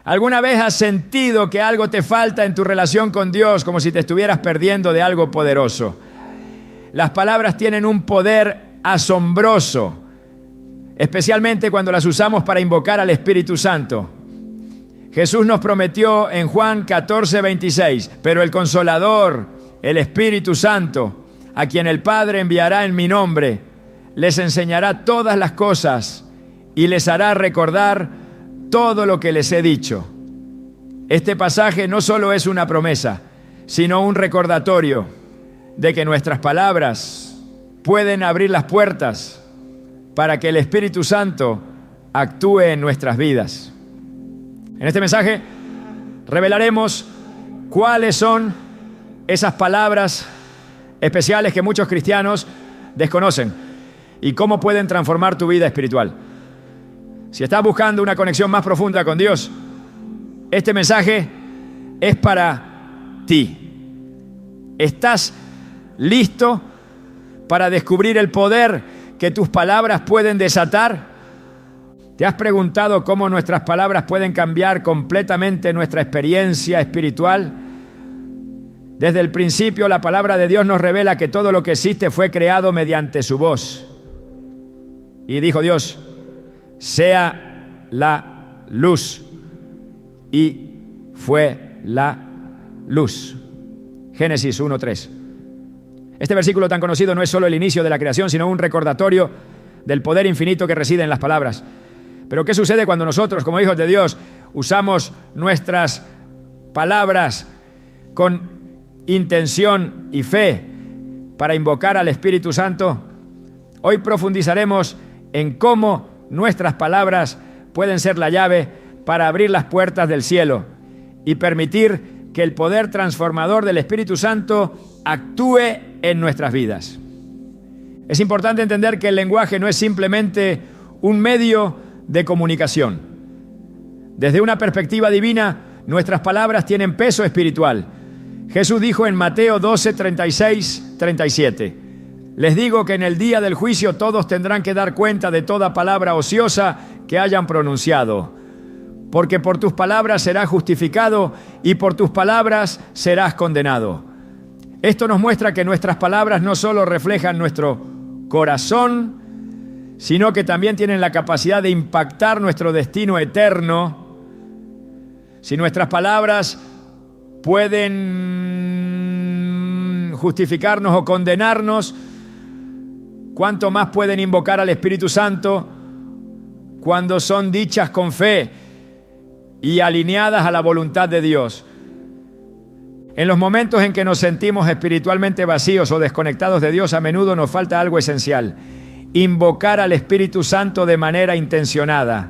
¿Alguna vez has sentido que algo te falta en tu relación con Dios, como si te estuvieras perdiendo de algo poderoso? Las palabras tienen un poder asombroso, especialmente cuando las usamos para invocar al Espíritu Santo. Jesús nos prometió en Juan 14:26, pero el Consolador, el Espíritu Santo, a quien el Padre enviará en mi nombre, les enseñará todas las cosas y les hará recordar todo lo que les he dicho. Este pasaje no solo es una promesa, sino un recordatorio de que nuestras palabras pueden abrir las puertas para que el Espíritu Santo actúe en nuestras vidas. En este mensaje revelaremos cuáles son esas palabras especiales que muchos cristianos desconocen y cómo pueden transformar tu vida espiritual. Si estás buscando una conexión más profunda con Dios, este mensaje es para ti. ¿Estás listo para descubrir el poder que tus palabras pueden desatar? ¿Te has preguntado cómo nuestras palabras pueden cambiar completamente nuestra experiencia espiritual? Desde el principio, la palabra de Dios nos revela que todo lo que existe fue creado mediante su voz. Y dijo Dios: sea la luz. Y fue la luz. Génesis 1:3. Este versículo tan conocido no es solo el inicio de la creación, sino un recordatorio del poder infinito que reside en las palabras. Pero ¿qué sucede cuando nosotros, como hijos de Dios, usamos nuestras palabras con intención y fe para invocar al Espíritu Santo? Hoy profundizaremos en cómo nuestras palabras pueden ser la llave para abrir las puertas del cielo y permitir que el poder transformador del Espíritu Santo actúe en nuestras vidas. Es importante entender que el lenguaje no es simplemente un medio de comunicación. Desde una perspectiva divina, nuestras palabras tienen peso espiritual. Jesús dijo en Mateo 12:36-37: les digo que en el día del juicio todos tendrán que dar cuenta de toda palabra ociosa que hayan pronunciado, porque por tus palabras serás justificado y por tus palabras serás condenado. Esto nos muestra que nuestras palabras no solo reflejan nuestro corazón, sino que también tienen la capacidad de impactar nuestro destino eterno. Si nuestras palabras pueden justificarnos o condenarnos, ¿cuánto más pueden invocar al Espíritu Santo cuando son dichas con fe y alineadas a la voluntad de Dios? En los momentos en que nos sentimos espiritualmente vacíos o desconectados de Dios, a menudo nos falta algo esencial: invocar al Espíritu Santo de manera intencionada.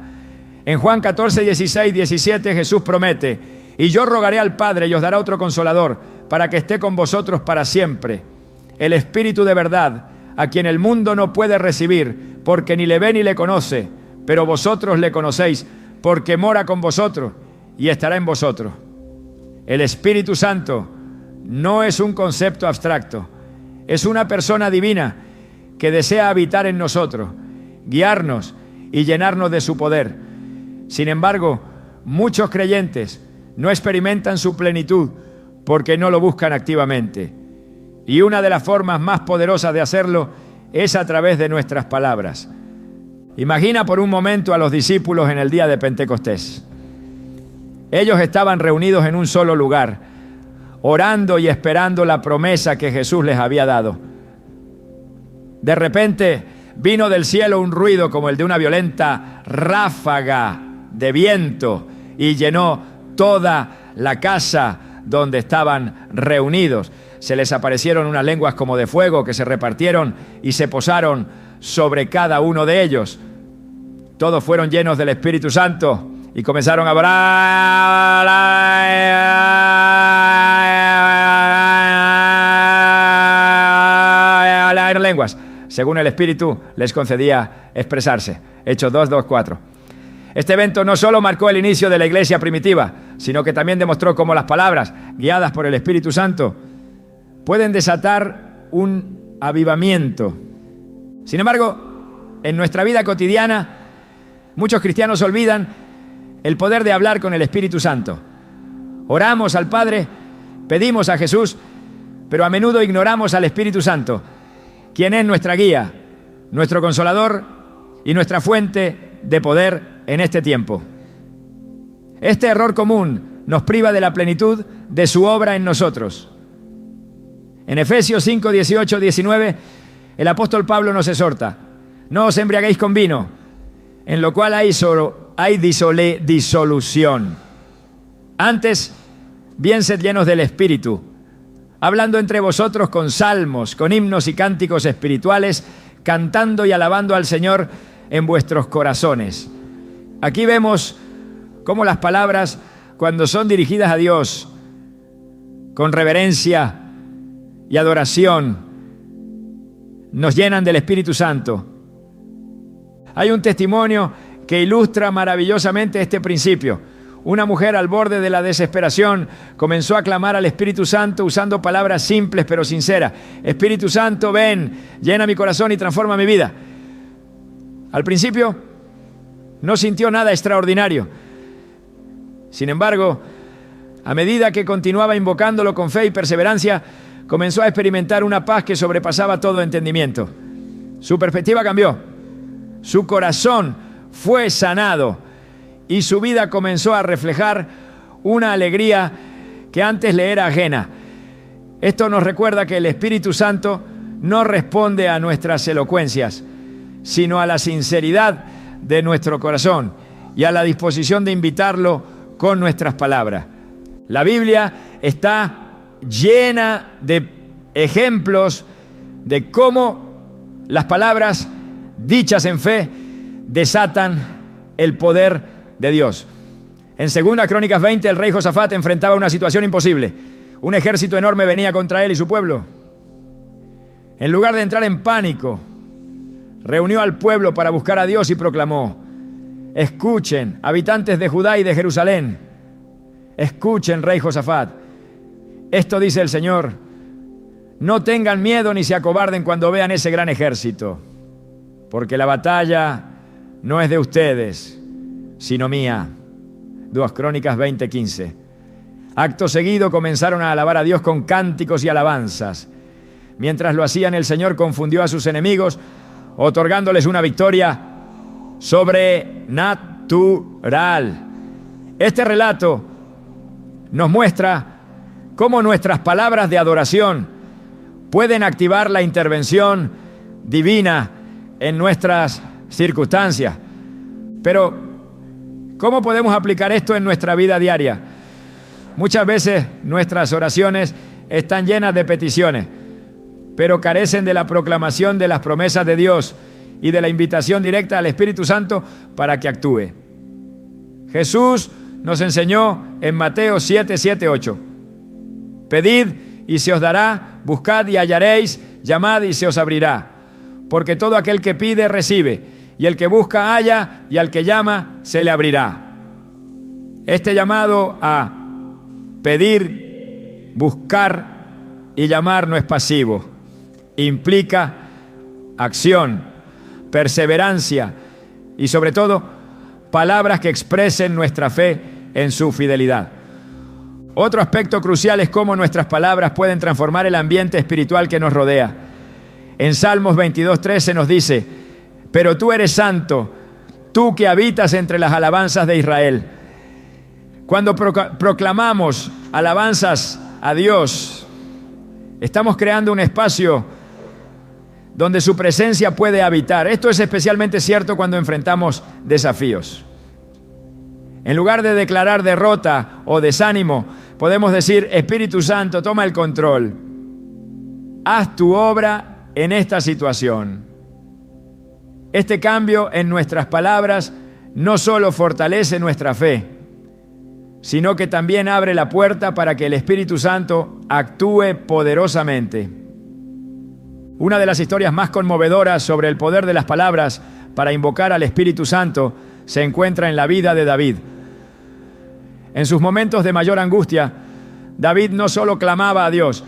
En Juan 14:16-17 Jesús promete: y yo rogaré al Padre y os dará otro Consolador para que esté con vosotros para siempre, el Espíritu de verdad, a quien el mundo no puede recibir, porque ni le ve ni le conoce, pero vosotros le conocéis, porque mora con vosotros y estará en vosotros. El Espíritu Santo no es un concepto abstracto, es una persona divina que desea habitar en nosotros, guiarnos y llenarnos de su poder. Sin embargo, muchos creyentes no experimentan su plenitud porque no lo buscan activamente. Y una de las formas más poderosas de hacerlo es a través de nuestras palabras. Imagina por un momento a los discípulos en el día de Pentecostés. Ellos estaban reunidos en un solo lugar, orando y esperando la promesa que Jesús les había dado. De repente vino del cielo un ruido como el de una violenta ráfaga de viento y llenó toda la casa donde estaban reunidos. Se les aparecieron unas lenguas como de fuego que se repartieron y se posaron sobre cada uno de ellos. Todos fueron llenos del Espíritu Santo y comenzaron a hablar en lenguas, según el Espíritu les concedía expresarse. Hechos 2:4. Este evento no solo marcó el inicio de la iglesia primitiva, sino que también demostró cómo las palabras, guiadas por el Espíritu Santo, pueden desatar un avivamiento. Sin embargo, en nuestra vida cotidiana, muchos cristianos olvidan el poder de hablar con el Espíritu Santo. Oramos al Padre, pedimos a Jesús, pero a menudo ignoramos al Espíritu Santo, quien es nuestra guía, nuestro consolador y nuestra fuente de poder en este tiempo. Este error común nos priva de la plenitud de su obra en nosotros. En Efesios 5, 18, 19, el apóstol Pablo nos exhorta: no os embriaguéis con vino, en lo cual hay disolución. Antes, bien sed llenos del Espíritu, hablando entre vosotros con salmos, con himnos y cánticos espirituales, cantando y alabando al Señor en vuestros corazones. Aquí vemos cómo las palabras, cuando son dirigidas a Dios con reverencia y adoración, nos llenan del Espíritu Santo. Hay un testimonio que ilustra maravillosamente este principio. Una mujer al borde de la desesperación comenzó a clamar al Espíritu Santo usando palabras simples pero sinceras. Espíritu Santo, ven, llena mi corazón y transforma mi vida. Al principio no sintió nada extraordinario. Sin embargo, a medida que continuaba invocándolo con fe y perseverancia, comenzó a experimentar una paz que sobrepasaba todo entendimiento. Su perspectiva cambió, su corazón fue sanado y su vida comenzó a reflejar una alegría que antes le era ajena. Esto nos recuerda que el Espíritu Santo no responde a nuestras elocuencias, sino a la sinceridad de nuestro corazón y a la disposición de invitarlo con nuestras palabras. La Biblia está llena de ejemplos de cómo las palabras dichas en fe desatan el poder de Dios. En 2 Crónicas 20, el rey Josafat enfrentaba una situación imposible. Un ejército enorme venía contra él y su pueblo. En lugar de entrar en pánico, reunió al pueblo para buscar a Dios y proclamó: escuchen, habitantes de Judá y de Jerusalén, escuchen, rey Josafat. Esto dice el Señor: no tengan miedo ni se acobarden cuando vean ese gran ejército, porque la batalla no es de ustedes, sino mía. 2 Crónicas 20:15. Acto seguido comenzaron a alabar a Dios con cánticos y alabanzas. Mientras lo hacían, el Señor confundió a sus enemigos, otorgándoles una victoria sobrenatural. Este relato nos muestra cómo nuestras palabras de adoración pueden activar la intervención divina en nuestras circunstancias. Pero, ¿cómo podemos aplicar esto en nuestra vida diaria? Muchas veces nuestras oraciones están llenas de peticiones, pero carecen de la proclamación de las promesas de Dios y de la invitación directa al Espíritu Santo para que actúe. Jesús nos enseñó en Mateo 7, 7, 8. Pedid y se os dará, buscad y hallaréis, llamad y se os abrirá. Porque todo aquel que pide recibe, y el que busca halla, y al que llama se le abrirá. Este llamado a pedir, buscar y llamar no es pasivo. Implica acción, perseverancia y sobre todo palabras que expresen nuestra fe en su fidelidad. Otro aspecto crucial es cómo nuestras palabras pueden transformar el ambiente espiritual que nos rodea. En Salmos 22:13 nos dice: pero tú eres santo, tú que habitas entre las alabanzas de Israel. Cuando proclamamos alabanzas a Dios, estamos creando un espacio donde su presencia puede habitar. Esto es especialmente cierto cuando enfrentamos desafíos. En lugar de declarar derrota o desánimo, podemos decir: Espíritu Santo, toma el control. Haz tu obra en esta situación. Este cambio en nuestras palabras no solo fortalece nuestra fe, sino que también abre la puerta para que el Espíritu Santo actúe poderosamente. Una de las historias más conmovedoras sobre el poder de las palabras para invocar al Espíritu Santo se encuentra en la vida de David. En sus momentos de mayor angustia, David no solo clamaba a Dios,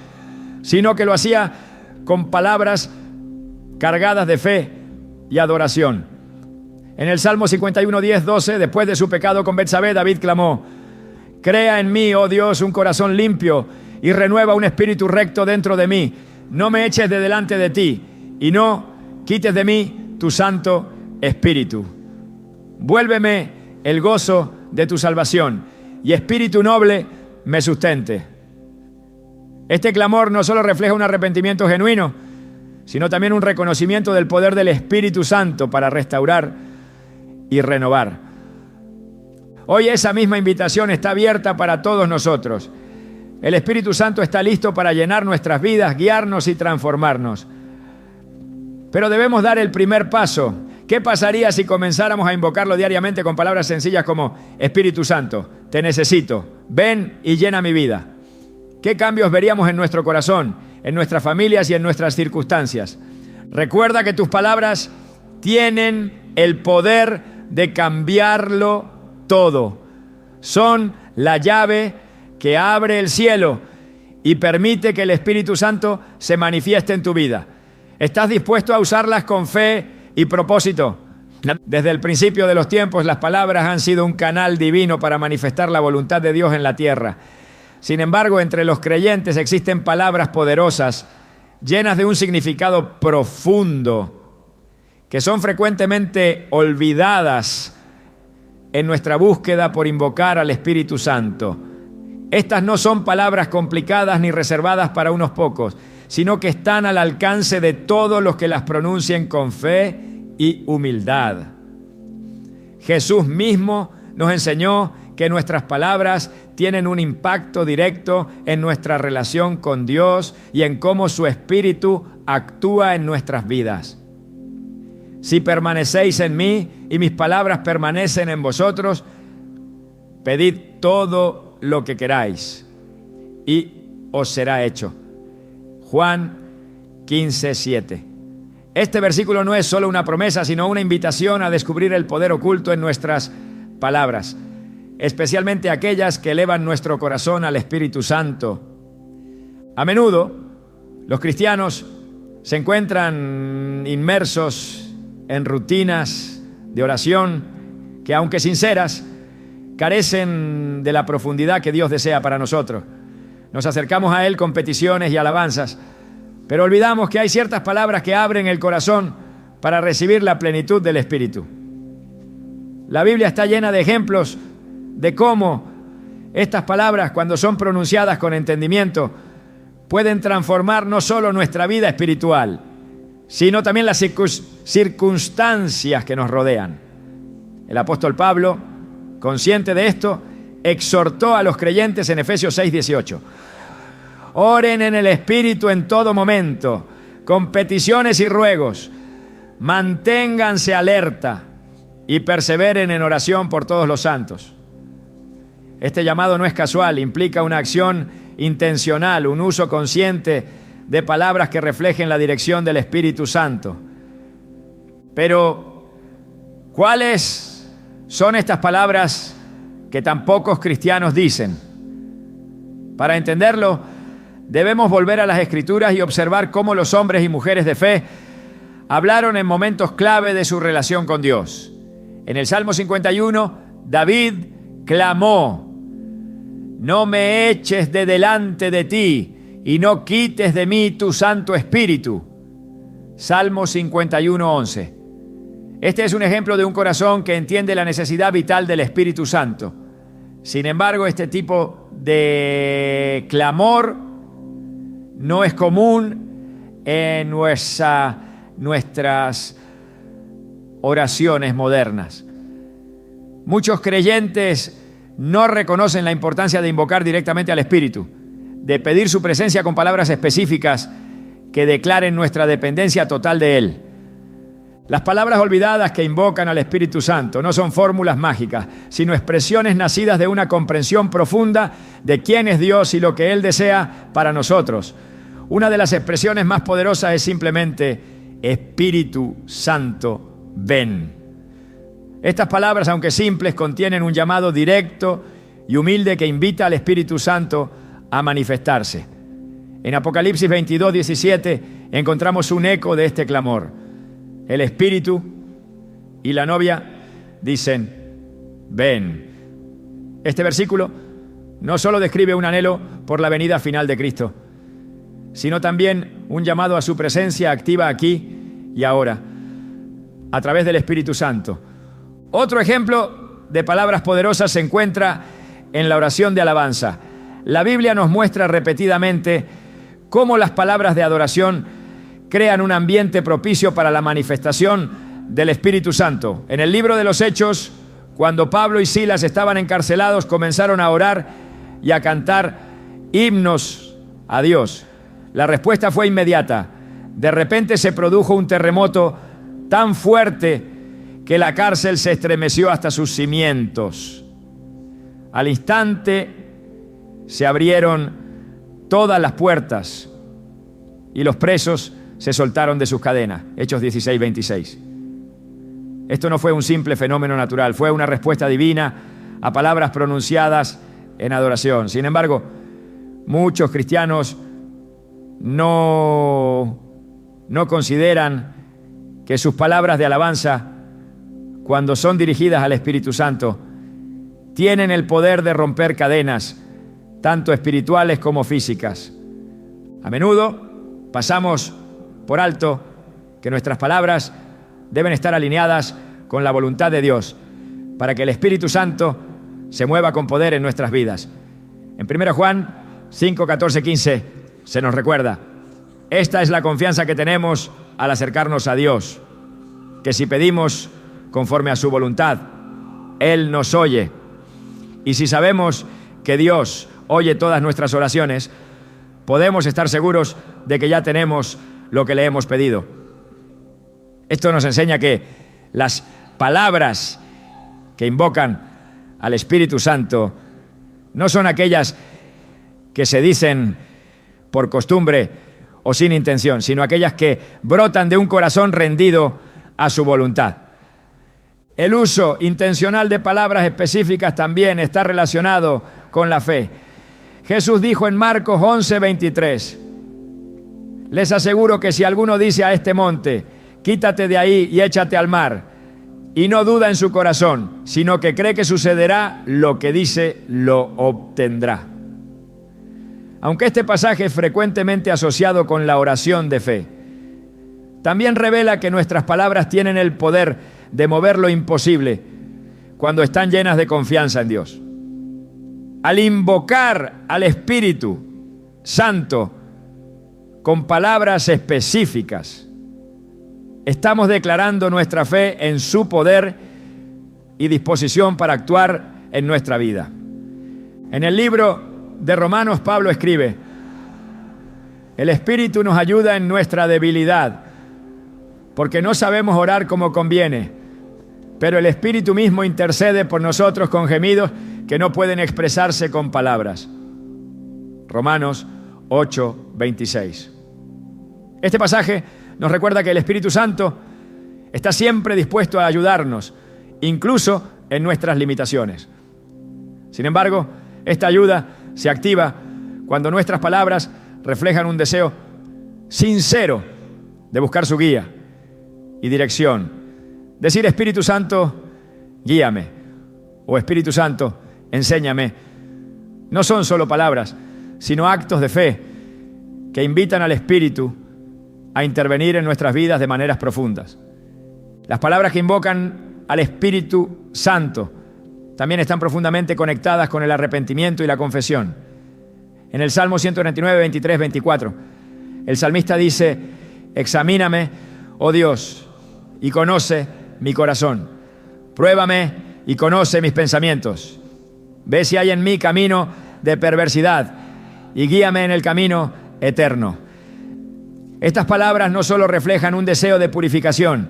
sino que lo hacía con palabras cargadas de fe y adoración. En el Salmo 51, 10, 12, después de su pecado con Betsabé, David clamó: crea en mí, oh Dios, un corazón limpio y renueva un espíritu recto dentro de mí. No me eches de delante de ti y no quites de mí tu santo espíritu. Vuélveme el gozo de tu salvación y espíritu noble me sustente. Este clamor no solo refleja un arrepentimiento genuino, sino también un reconocimiento del poder del Espíritu Santo para restaurar y renovar. Hoy esa misma invitación está abierta para todos nosotros. El Espíritu Santo está listo para llenar nuestras vidas, guiarnos y transformarnos. Pero debemos dar el primer paso. ¿Qué pasaría si comenzáramos a invocarlo diariamente con palabras sencillas como: Espíritu Santo, te necesito, ven y llena mi vida? ¿Qué cambios veríamos en nuestro corazón, en nuestras familias y en nuestras circunstancias? Recuerda que tus palabras tienen el poder de cambiarlo todo. Son la llave que abre el cielo y permite que el Espíritu Santo se manifieste en tu vida. ¿Estás dispuesto a usarlas con fe y propósito? Desde el principio de los tiempos, las palabras han sido un canal divino para manifestar la voluntad de Dios en la tierra. Sin embargo, entre los creyentes existen palabras poderosas, llenas de un significado profundo, que son frecuentemente olvidadas en nuestra búsqueda por invocar al Espíritu Santo. Estas no son palabras complicadas ni reservadas para unos pocos, sino que están al alcance de todos los que las pronuncien con fe y humildad. Jesús mismo nos enseñó que nuestras palabras tienen un impacto directo en nuestra relación con Dios y en cómo su Espíritu actúa en nuestras vidas. Si permanecéis en mí y mis palabras permanecen en vosotros, pedid todo lo que queráis y os será hecho. Juan 15, 7. Este versículo no es solo una promesa, sino una invitación a descubrir el poder oculto en nuestras palabras, especialmente aquellas que elevan nuestro corazón al Espíritu Santo. A menudo, los cristianos se encuentran inmersos en rutinas de oración que, aunque sinceras, carecen de la profundidad que Dios desea para nosotros. Nos acercamos a Él con peticiones y alabanzas, pero olvidamos que hay ciertas palabras que abren el corazón para recibir la plenitud del Espíritu. La Biblia está llena de ejemplos de cómo estas palabras, cuando son pronunciadas con entendimiento, pueden transformar no solo nuestra vida espiritual, sino también las circunstancias que nos rodean. El apóstol Pablo, consciente de esto, exhortó a los creyentes en Efesios 6:18. Oren en el Espíritu en todo momento, con peticiones y ruegos. Manténganse alerta y perseveren en oración por todos los santos. Este llamado no es casual, implica una acción intencional, un uso consciente de palabras que reflejen la dirección del Espíritu Santo. Pero, ¿cuáles son estas palabras que tan pocos cristianos dicen? Para entenderlo, debemos volver a las Escrituras y observar cómo los hombres y mujeres de fe hablaron en momentos clave de su relación con Dios. En el Salmo 51, David clamó: no me eches de delante de ti y no quites de mí tu Santo Espíritu. Salmo 51, 11. Este es un ejemplo de un corazón que entiende la necesidad vital del Espíritu Santo. Sin embargo, este tipo de clamor no es común en nuestras oraciones modernas. Muchos creyentes no reconocen la importancia de invocar directamente al Espíritu, de pedir su presencia con palabras específicas que declaren nuestra dependencia total de Él. Las palabras olvidadas que invocan al Espíritu Santo no son fórmulas mágicas, sino expresiones nacidas de una comprensión profunda de quién es Dios y lo que Él desea para nosotros. Una de las expresiones más poderosas es simplemente: Espíritu Santo, ven. Estas palabras, aunque simples, contienen un llamado directo y humilde que invita al Espíritu Santo a manifestarse. En Apocalipsis 22, 17 encontramos un eco de este clamor. El Espíritu y la novia dicen, ven. Este versículo no solo describe un anhelo por la venida final de Cristo, sino también un llamado a su presencia activa aquí y ahora, a través del Espíritu Santo. Otro ejemplo de palabras poderosas se encuentra en la oración de alabanza. La Biblia nos muestra repetidamente cómo las palabras de adoración crean un ambiente propicio para la manifestación del Espíritu Santo. En el libro de los Hechos, cuando Pablo y Silas estaban encarcelados, comenzaron a orar y a cantar himnos a Dios. La respuesta fue inmediata. De repente se produjo un terremoto tan fuerte que la cárcel se estremeció hasta sus cimientos. Al instante se abrieron todas las puertas y los presos se soltaron de sus cadenas. Hechos 16, 26. Esto no fue un simple fenómeno natural, fue una respuesta divina a palabras pronunciadas en adoración. Sin embargo, muchos cristianos no consideran que sus palabras de alabanza, cuando son dirigidas al Espíritu Santo, tienen el poder de romper cadenas, tanto espirituales como físicas. A menudo pasamos por alto que nuestras palabras deben estar alineadas con la voluntad de Dios para que el Espíritu Santo se mueva con poder en nuestras vidas. En 1 Juan 5, 14, 15 se nos recuerda: esta es la confianza que tenemos al acercarnos a Dios, que si pedimos conforme a su voluntad, Él nos oye. Y si sabemos que Dios oye todas nuestras oraciones, podemos estar seguros de que ya tenemos lo que le hemos pedido. Esto nos enseña que las palabras que invocan al Espíritu Santo no son aquellas que se dicen por costumbre o sin intención, sino aquellas que brotan de un corazón rendido a su voluntad. El uso intencional de palabras específicas también está relacionado con la fe. Jesús dijo en Marcos 11, 23, les aseguro que si alguno dice a este monte, quítate de ahí y échate al mar, y no duda en su corazón, sino que cree que sucederá lo que dice, lo obtendrá. Aunque este pasaje es frecuentemente asociado con la oración de fe, también revela que nuestras palabras tienen el poder de mover lo imposible cuando están llenas de confianza en Dios. Al invocar al Espíritu Santo con palabras específicas, estamos declarando nuestra fe en su poder y disposición para actuar en nuestra vida. En el libro de Romanos, Pablo escribe: el Espíritu nos ayuda en nuestra debilidad, porque no sabemos orar como conviene, pero el Espíritu mismo intercede por nosotros con gemidos que no pueden expresarse con palabras. Romanos 8, 26. Este pasaje nos recuerda que el Espíritu Santo está siempre dispuesto a ayudarnos, incluso en nuestras limitaciones. Sin embargo, esta ayuda se activa cuando nuestras palabras reflejan un deseo sincero de buscar su guía y dirección. Decir: Espíritu Santo, guíame, o Espíritu Santo, enséñame, no son solo palabras, sino actos de fe que invitan al Espíritu a intervenir en nuestras vidas de maneras profundas. Las palabras que invocan al Espíritu Santo también están profundamente conectadas con el arrepentimiento y la confesión. En el Salmo 139, 23, 24, el salmista dice: examíname, oh Dios, y conoce mi corazón. Pruébame y conoce mis pensamientos. Ve si hay en mí camino de perversidad y guíame en el camino eterno. Estas palabras no solo reflejan un deseo de purificación,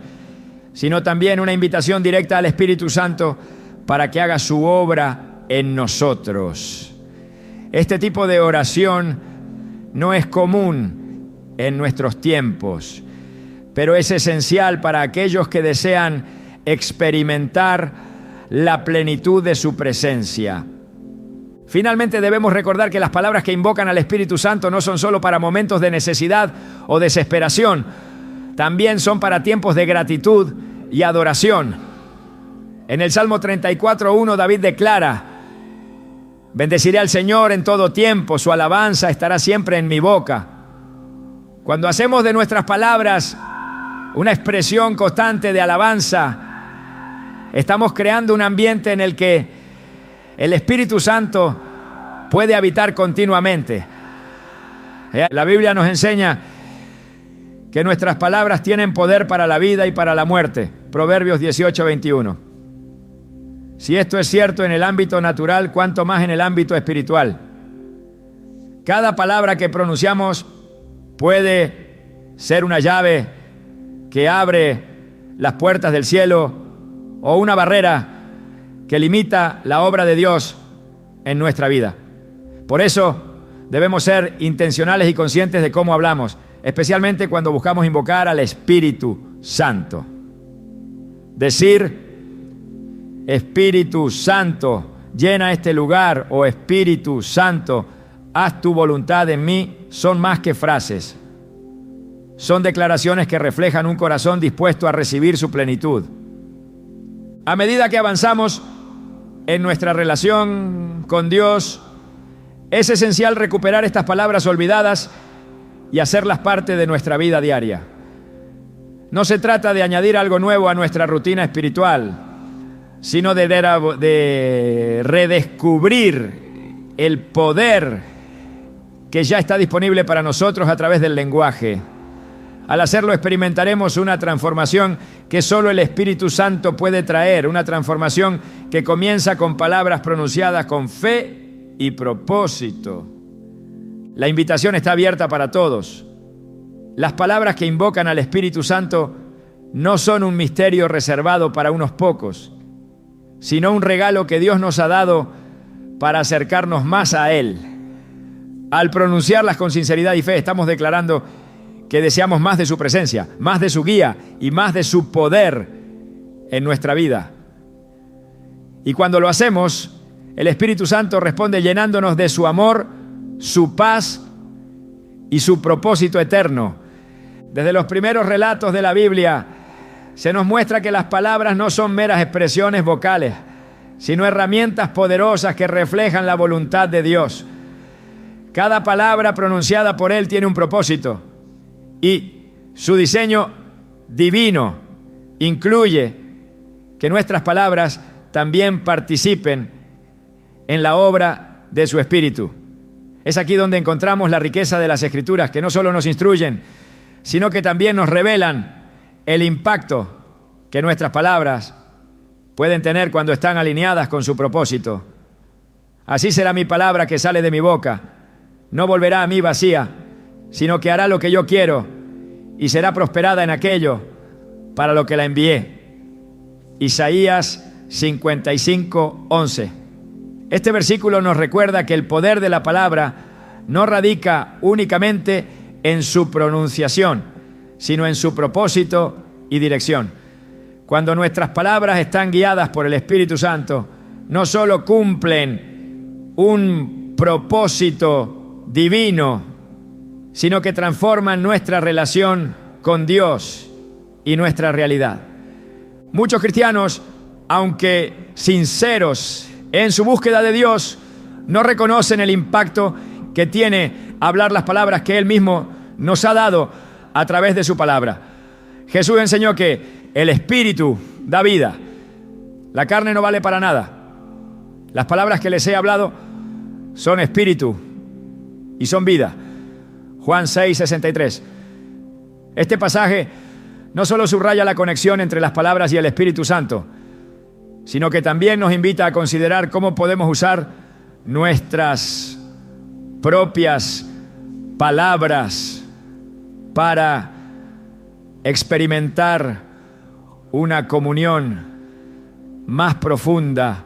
sino también una invitación directa al Espíritu Santo para que haga su obra en nosotros. Este tipo de oración no es común en nuestros tiempos, pero es esencial para aquellos que desean experimentar la plenitud de su presencia. Finalmente, debemos recordar que las palabras que invocan al Espíritu Santo no son solo para momentos de necesidad o desesperación, también son para tiempos de gratitud y adoración. En el Salmo 34:1 David declara: bendeciré al Señor en todo tiempo, su alabanza estará siempre en mi boca. Cuando hacemos de nuestras palabras una expresión constante de alabanza, estamos creando un ambiente en el que el Espíritu Santo puede habitar continuamente. La Biblia nos enseña que nuestras palabras tienen poder para la vida y para la muerte. Proverbios 18:21. Si esto es cierto en el ámbito natural, ¿cuánto más en el ámbito espiritual? Cada palabra que pronunciamos puede ser una llave que abre las puertas del cielo o una barrera que limita la obra de Dios en nuestra vida. Por eso debemos ser intencionales y conscientes de cómo hablamos, especialmente cuando buscamos invocar al Espíritu Santo. Decir: Espíritu Santo, llena este lugar, o Espíritu Santo, haz tu voluntad en mí, son más que frases. Son declaraciones que reflejan un corazón dispuesto a recibir su plenitud. A medida que avanzamos en nuestra relación con Dios, es esencial recuperar estas palabras olvidadas y hacerlas parte de nuestra vida diaria. No se trata de añadir algo nuevo a nuestra rutina espiritual, sino de redescubrir el poder que ya está disponible para nosotros a través del lenguaje. Al hacerlo experimentaremos una transformación que solo el Espíritu Santo puede traer, una transformación que comienza con palabras pronunciadas con fe y propósito. La invitación está abierta para todos. Las palabras que invocan al Espíritu Santo no son un misterio reservado para unos pocos, sino un regalo que Dios nos ha dado para acercarnos más a Él. Al pronunciarlas con sinceridad y fe, estamos declarando que deseamos más de su presencia, más de su guía y más de su poder en nuestra vida. Y cuando lo hacemos, el Espíritu Santo responde llenándonos de su amor, su paz y su propósito eterno. Desde los primeros relatos de la Biblia se nos muestra que las palabras no son meras expresiones vocales, sino herramientas poderosas que reflejan la voluntad de Dios. Cada palabra pronunciada por Él tiene un propósito y su diseño divino incluye que nuestras palabras también participen en la obra de su Espíritu. Es aquí donde encontramos la riqueza de las Escrituras, que no solo nos instruyen, sino que también nos revelan el impacto que nuestras palabras pueden tener cuando están alineadas con su propósito. Así será mi palabra que sale de mi boca. No volverá a mí vacía, sino que hará lo que yo quiero y será prosperada en aquello para lo que la envié. Isaías 55:11. Este versículo nos recuerda que el poder de la palabra no radica únicamente en su pronunciación, sino en su propósito y dirección. Cuando nuestras palabras están guiadas por el Espíritu Santo, no solo cumplen un propósito divino, sino que transforman nuestra relación con Dios y nuestra realidad. Muchos cristianos, aunque sinceros en su búsqueda de Dios, no reconocen el impacto que tiene hablar las palabras que Él mismo nos ha dado a través de su palabra. Jesús enseñó que el Espíritu da vida. La carne no vale para nada. Las palabras que les he hablado son espíritu y son vida. Juan 6:63. Este pasaje no solo subraya la conexión entre las palabras y el Espíritu Santo, sino que también nos invita a considerar cómo podemos usar nuestras propias palabras para experimentar una comunión más profunda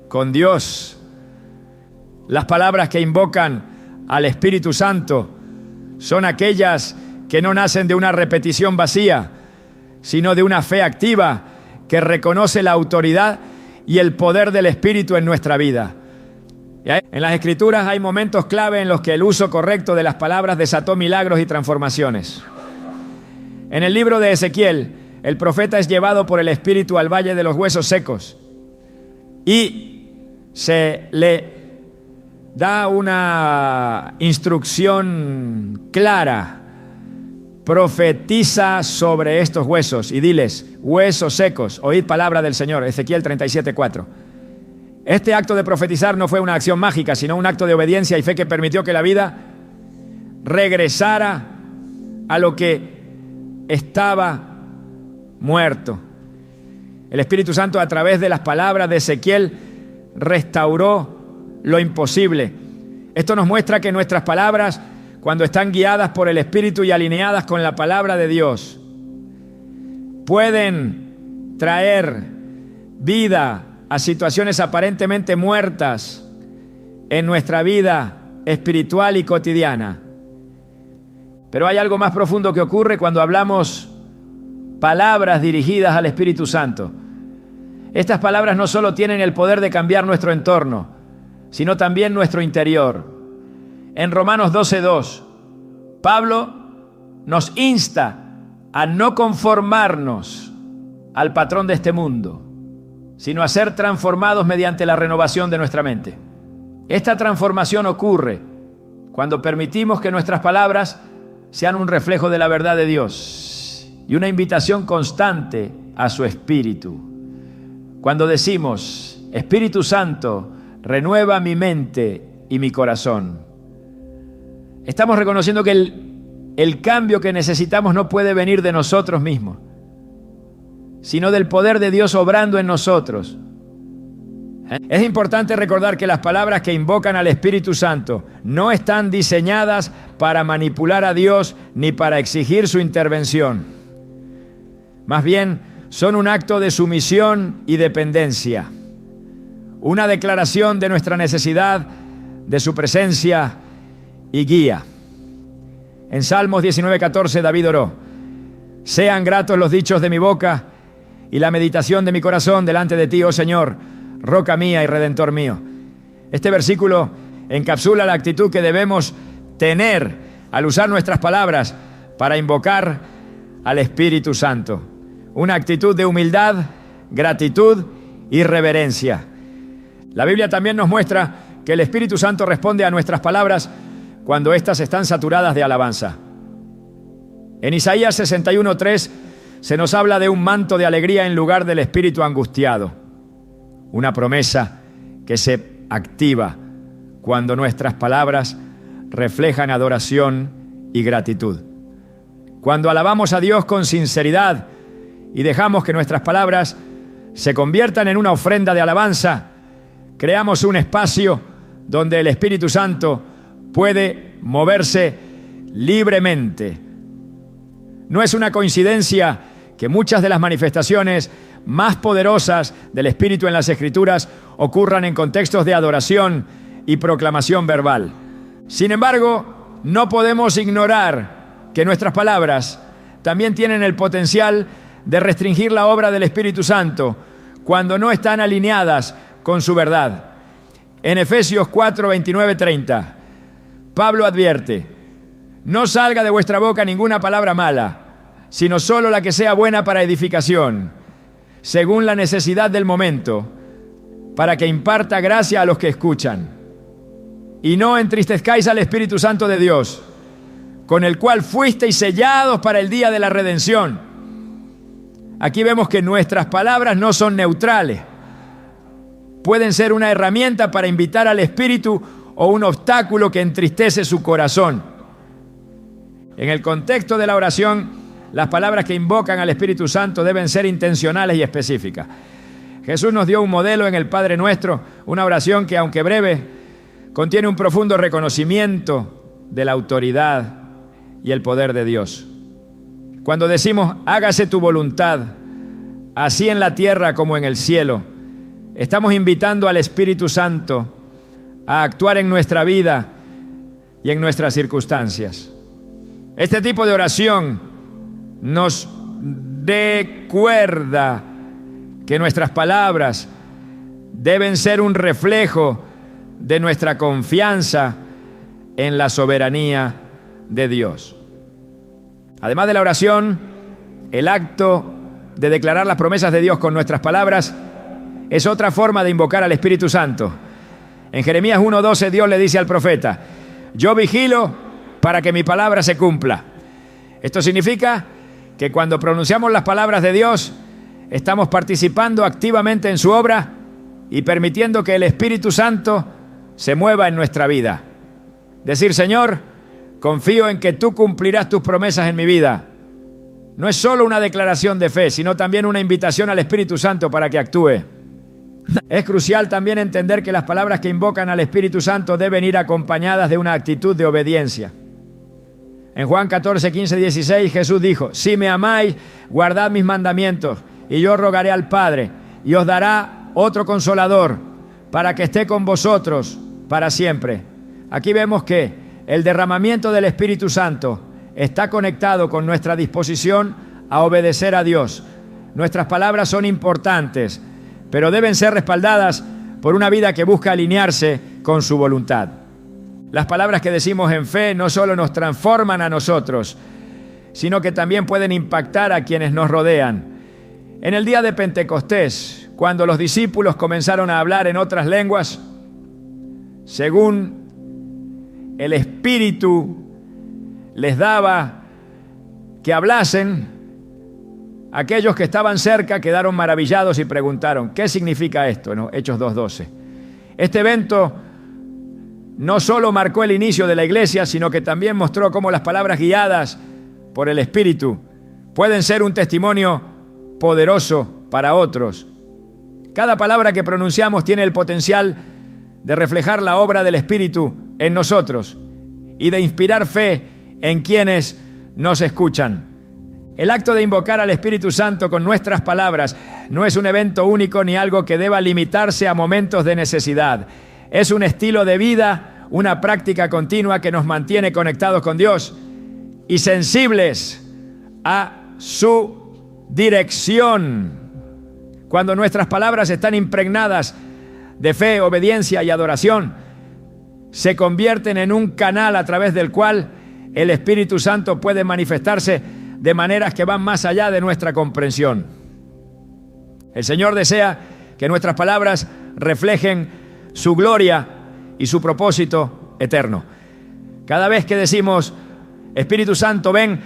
con Dios. Las palabras que invocan al Espíritu Santo son aquellas que no nacen de una repetición vacía, sino de una fe activa que reconoce la autoridad y el poder del Espíritu en nuestra vida. En las Escrituras hay momentos clave en los que el uso correcto de las palabras desató milagros y transformaciones. En el libro de Ezequiel el profeta es llevado por el Espíritu al valle de los huesos secos y se le da una instrucción clara. Profetiza sobre estos huesos y diles: huesos secos, oíd palabra del Señor. Ezequiel 37:4. Este acto de profetizar no fue una acción mágica, sino un acto de obediencia y fe que permitió que la vida regresara a lo que estaba muerto. El Espíritu Santo, a través de las palabras de Ezequiel, restauró lo imposible. Esto nos muestra que nuestras palabras, cuando están guiadas por el Espíritu y alineadas con la palabra de Dios, pueden traer vida a situaciones aparentemente muertas en nuestra vida espiritual y cotidiana. Pero hay algo más profundo que ocurre cuando hablamos palabras dirigidas al Espíritu Santo. Estas palabras no solo tienen el poder de cambiar nuestro entorno, sino también nuestro interior. En Romanos 12:2, Pablo nos insta a no conformarnos al patrón de este mundo, sino a ser transformados mediante la renovación de nuestra mente. Esta transformación ocurre cuando permitimos que nuestras palabras sean un reflejo de la verdad de Dios y una invitación constante a su Espíritu. Cuando decimos: Espíritu Santo, renueva mi mente y mi corazón, estamos reconociendo que el cambio que necesitamos no puede venir de nosotros mismos, sino del poder de Dios obrando en nosotros. Es importante recordar que las palabras que invocan al Espíritu Santo no están diseñadas para manipular a Dios ni para exigir su intervención. Más bien, son un acto de sumisión y dependencia, una declaración de nuestra necesidad de su presencia y guía. En Salmos 19:14 David oró: sean gratos los dichos de mi boca y la meditación de mi corazón delante de ti, oh Señor, roca mía y redentor mío. Este versículo encapsula la actitud que debemos tener al usar nuestras palabras para invocar al Espíritu Santo. Una actitud de humildad, gratitud y reverencia. La Biblia también nos muestra que el Espíritu Santo responde a nuestras palabras cuando éstas están saturadas de alabanza. En Isaías 61:3 se nos habla de un manto de alegría en lugar del espíritu angustiado. Una promesa que se activa cuando nuestras palabras reflejan adoración y gratitud. Cuando alabamos a Dios con sinceridad y dejamos que nuestras palabras se conviertan en una ofrenda de alabanza, creamos un espacio donde el Espíritu Santo puede moverse libremente. No es una coincidencia que muchas de las manifestaciones más poderosas del Espíritu en las Escrituras ocurran en contextos de adoración y proclamación verbal. Sin embargo, no podemos ignorar que nuestras palabras también tienen el potencial de restringir la obra del Espíritu Santo cuando no están alineadas con su verdad. En Efesios 4:29-30, Pablo advierte: no salga de vuestra boca ninguna palabra mala, sino solo la que sea buena para edificación, según la necesidad del momento, para que imparta gracia a los que escuchan. Y no entristezcáis al Espíritu Santo de Dios, con el cual fuisteis sellados para el día de la redención. Aquí vemos que nuestras palabras no son neutrales. Pueden ser una herramienta para invitar al Espíritu o un obstáculo que entristece su corazón. En el contexto de la oración, las palabras que invocan al Espíritu Santo deben ser intencionales y específicas. Jesús nos dio un modelo en el Padre Nuestro, una oración que, aunque breve, contiene un profundo reconocimiento de la autoridad y el poder de Dios. Cuando decimos: hágase tu voluntad, así en la tierra como en el cielo, estamos invitando al Espíritu Santo a actuar en nuestra vida y en nuestras circunstancias. Este tipo de oración nos recuerda que nuestras palabras deben ser un reflejo de nuestra confianza en la soberanía de Dios. Además de la oración, el acto de declarar las promesas de Dios con nuestras palabras es otra forma de invocar al Espíritu Santo. En Jeremías 1:12 Dios le dice al profeta: yo vigilo para que mi palabra se cumpla. Esto significa que cuando pronunciamos las palabras de Dios, estamos participando activamente en su obra y permitiendo que el Espíritu Santo se mueva en nuestra vida. Decir: Señor, confío en que tú cumplirás tus promesas en mi vida. No es solo una declaración de fe, sino también una invitación al Espíritu Santo para que actúe. Es crucial también entender que las palabras que invocan al Espíritu Santo deben ir acompañadas de una actitud de obediencia. En Juan 14, 15, 16 Jesús dijo: si me amáis, guardad mis mandamientos, y yo rogaré al Padre, y os dará otro Consolador, para que esté con vosotros para siempre. Aquí vemos que el derramamiento del Espíritu Santo está conectado con nuestra disposición a obedecer a Dios. Nuestras palabras son importantes, pero deben ser respaldadas por una vida que busca alinearse con su voluntad. Las palabras que decimos en fe no solo nos transforman a nosotros, sino que también pueden impactar a quienes nos rodean. En el día de Pentecostés, cuando los discípulos comenzaron a hablar en otras lenguas, según el Espíritu les daba que hablasen, aquellos que estaban cerca quedaron maravillados y preguntaron: ¿qué significa esto? ¿No? Hechos 2:12. Este evento no solo marcó el inicio de la iglesia, sino que también mostró cómo las palabras guiadas por el Espíritu pueden ser un testimonio poderoso para otros. Cada palabra que pronunciamos tiene el potencial de reflejar la obra del Espíritu en nosotros y de inspirar fe en quienes nos escuchan. El acto de invocar al Espíritu Santo con nuestras palabras no es un evento único ni algo que deba limitarse a momentos de necesidad. Es un estilo de vida, una práctica continua que nos mantiene conectados con Dios y sensibles a su dirección. Cuando nuestras palabras están impregnadas de fe, obediencia y adoración, se convierten en un canal a través del cual el Espíritu Santo puede manifestarse de maneras que van más allá de nuestra comprensión. El Señor desea que nuestras palabras reflejen su gloria y su propósito eterno. Cada vez que decimos: Espíritu Santo, ven,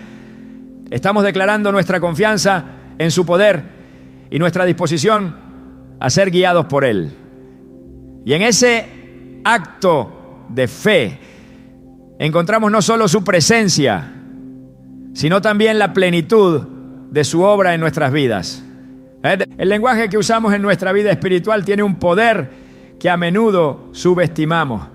estamos declarando nuestra confianza en su poder y nuestra disposición a ser guiados por Él. Y en ese acto de fe encontramos no solo su presencia, sino también la plenitud de su obra en nuestras vidas. El lenguaje que usamos en nuestra vida espiritual tiene un poder que a menudo subestimamos.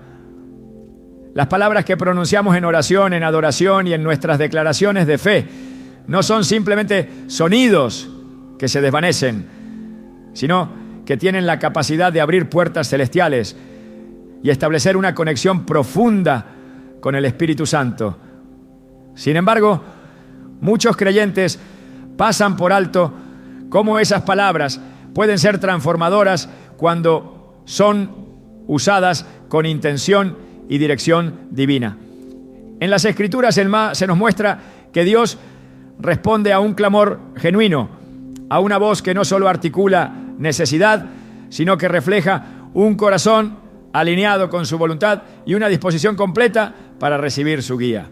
Las palabras que pronunciamos en oración, en adoración y en nuestras declaraciones de fe no son simplemente sonidos que se desvanecen, sino que tienen la capacidad de abrir puertas celestiales y establecer una conexión profunda con el Espíritu Santo. Sin embargo, muchos creyentes pasan por alto cómo esas palabras pueden ser transformadoras cuando son usadas con intención y dirección divina. En las Escrituras se nos muestra que Dios responde a un clamor genuino, a una voz que no solo articula necesidad, sino que refleja un corazón alineado con su voluntad y una disposición completa para recibir su guía.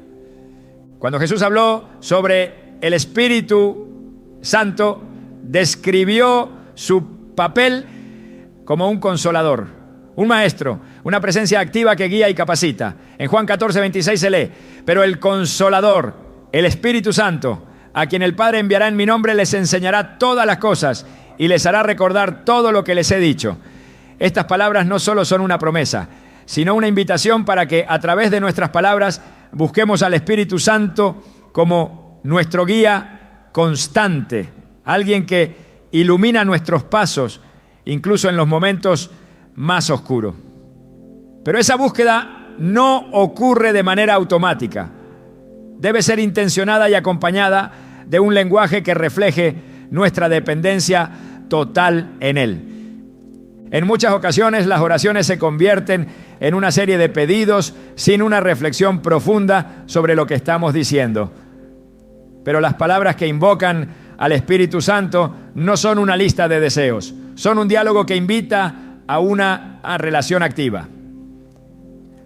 Cuando Jesús habló sobre el Espíritu Santo, describió su papel como un consolador, un maestro, una presencia activa que guía y capacita. En Juan 14, 26 se lee: pero el Consolador, el Espíritu Santo, a quien el Padre enviará en mi nombre, les enseñará todas las cosas y les hará recordar todo lo que les he dicho. Estas palabras no solo son una promesa, sino una invitación para que a través de nuestras palabras busquemos al Espíritu Santo como nuestro guía constante, alguien que ilumina nuestros pasos, incluso en los momentos más oscuros. Pero esa búsqueda no ocurre de manera automática. Debe ser intencionada y acompañada de un lenguaje que refleje nuestra dependencia total en Él. En muchas ocasiones las oraciones se convierten en una serie de pedidos sin una reflexión profunda sobre lo que estamos diciendo. Pero las palabras que invocan al Espíritu Santo no son una lista de deseos, son un diálogo que invita a una relación activa.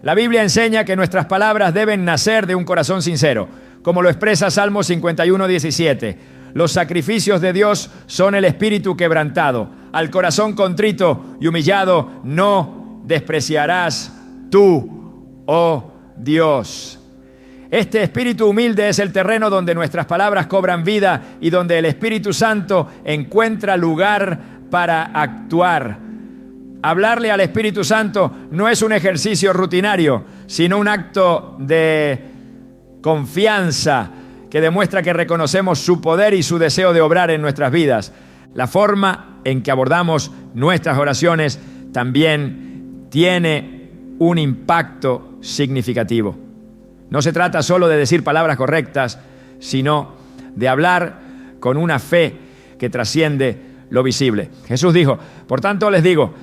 La Biblia enseña que nuestras palabras deben nacer de un corazón sincero, como lo expresa Salmo 51:17. Los sacrificios de Dios son el espíritu quebrantado. Al corazón contrito y humillado no despreciarás tú, oh Dios. Este espíritu humilde es el terreno donde nuestras palabras cobran vida y donde el Espíritu Santo encuentra lugar para actuar. Hablarle al Espíritu Santo no es un ejercicio rutinario, sino un acto de confianza que demuestra que reconocemos su poder y su deseo de obrar en nuestras vidas. La forma en que abordamos nuestras oraciones también tiene un impacto significativo. No se trata solo de decir palabras correctas, sino de hablar con una fe que trasciende lo visible. Jesús dijo: por tanto les digo,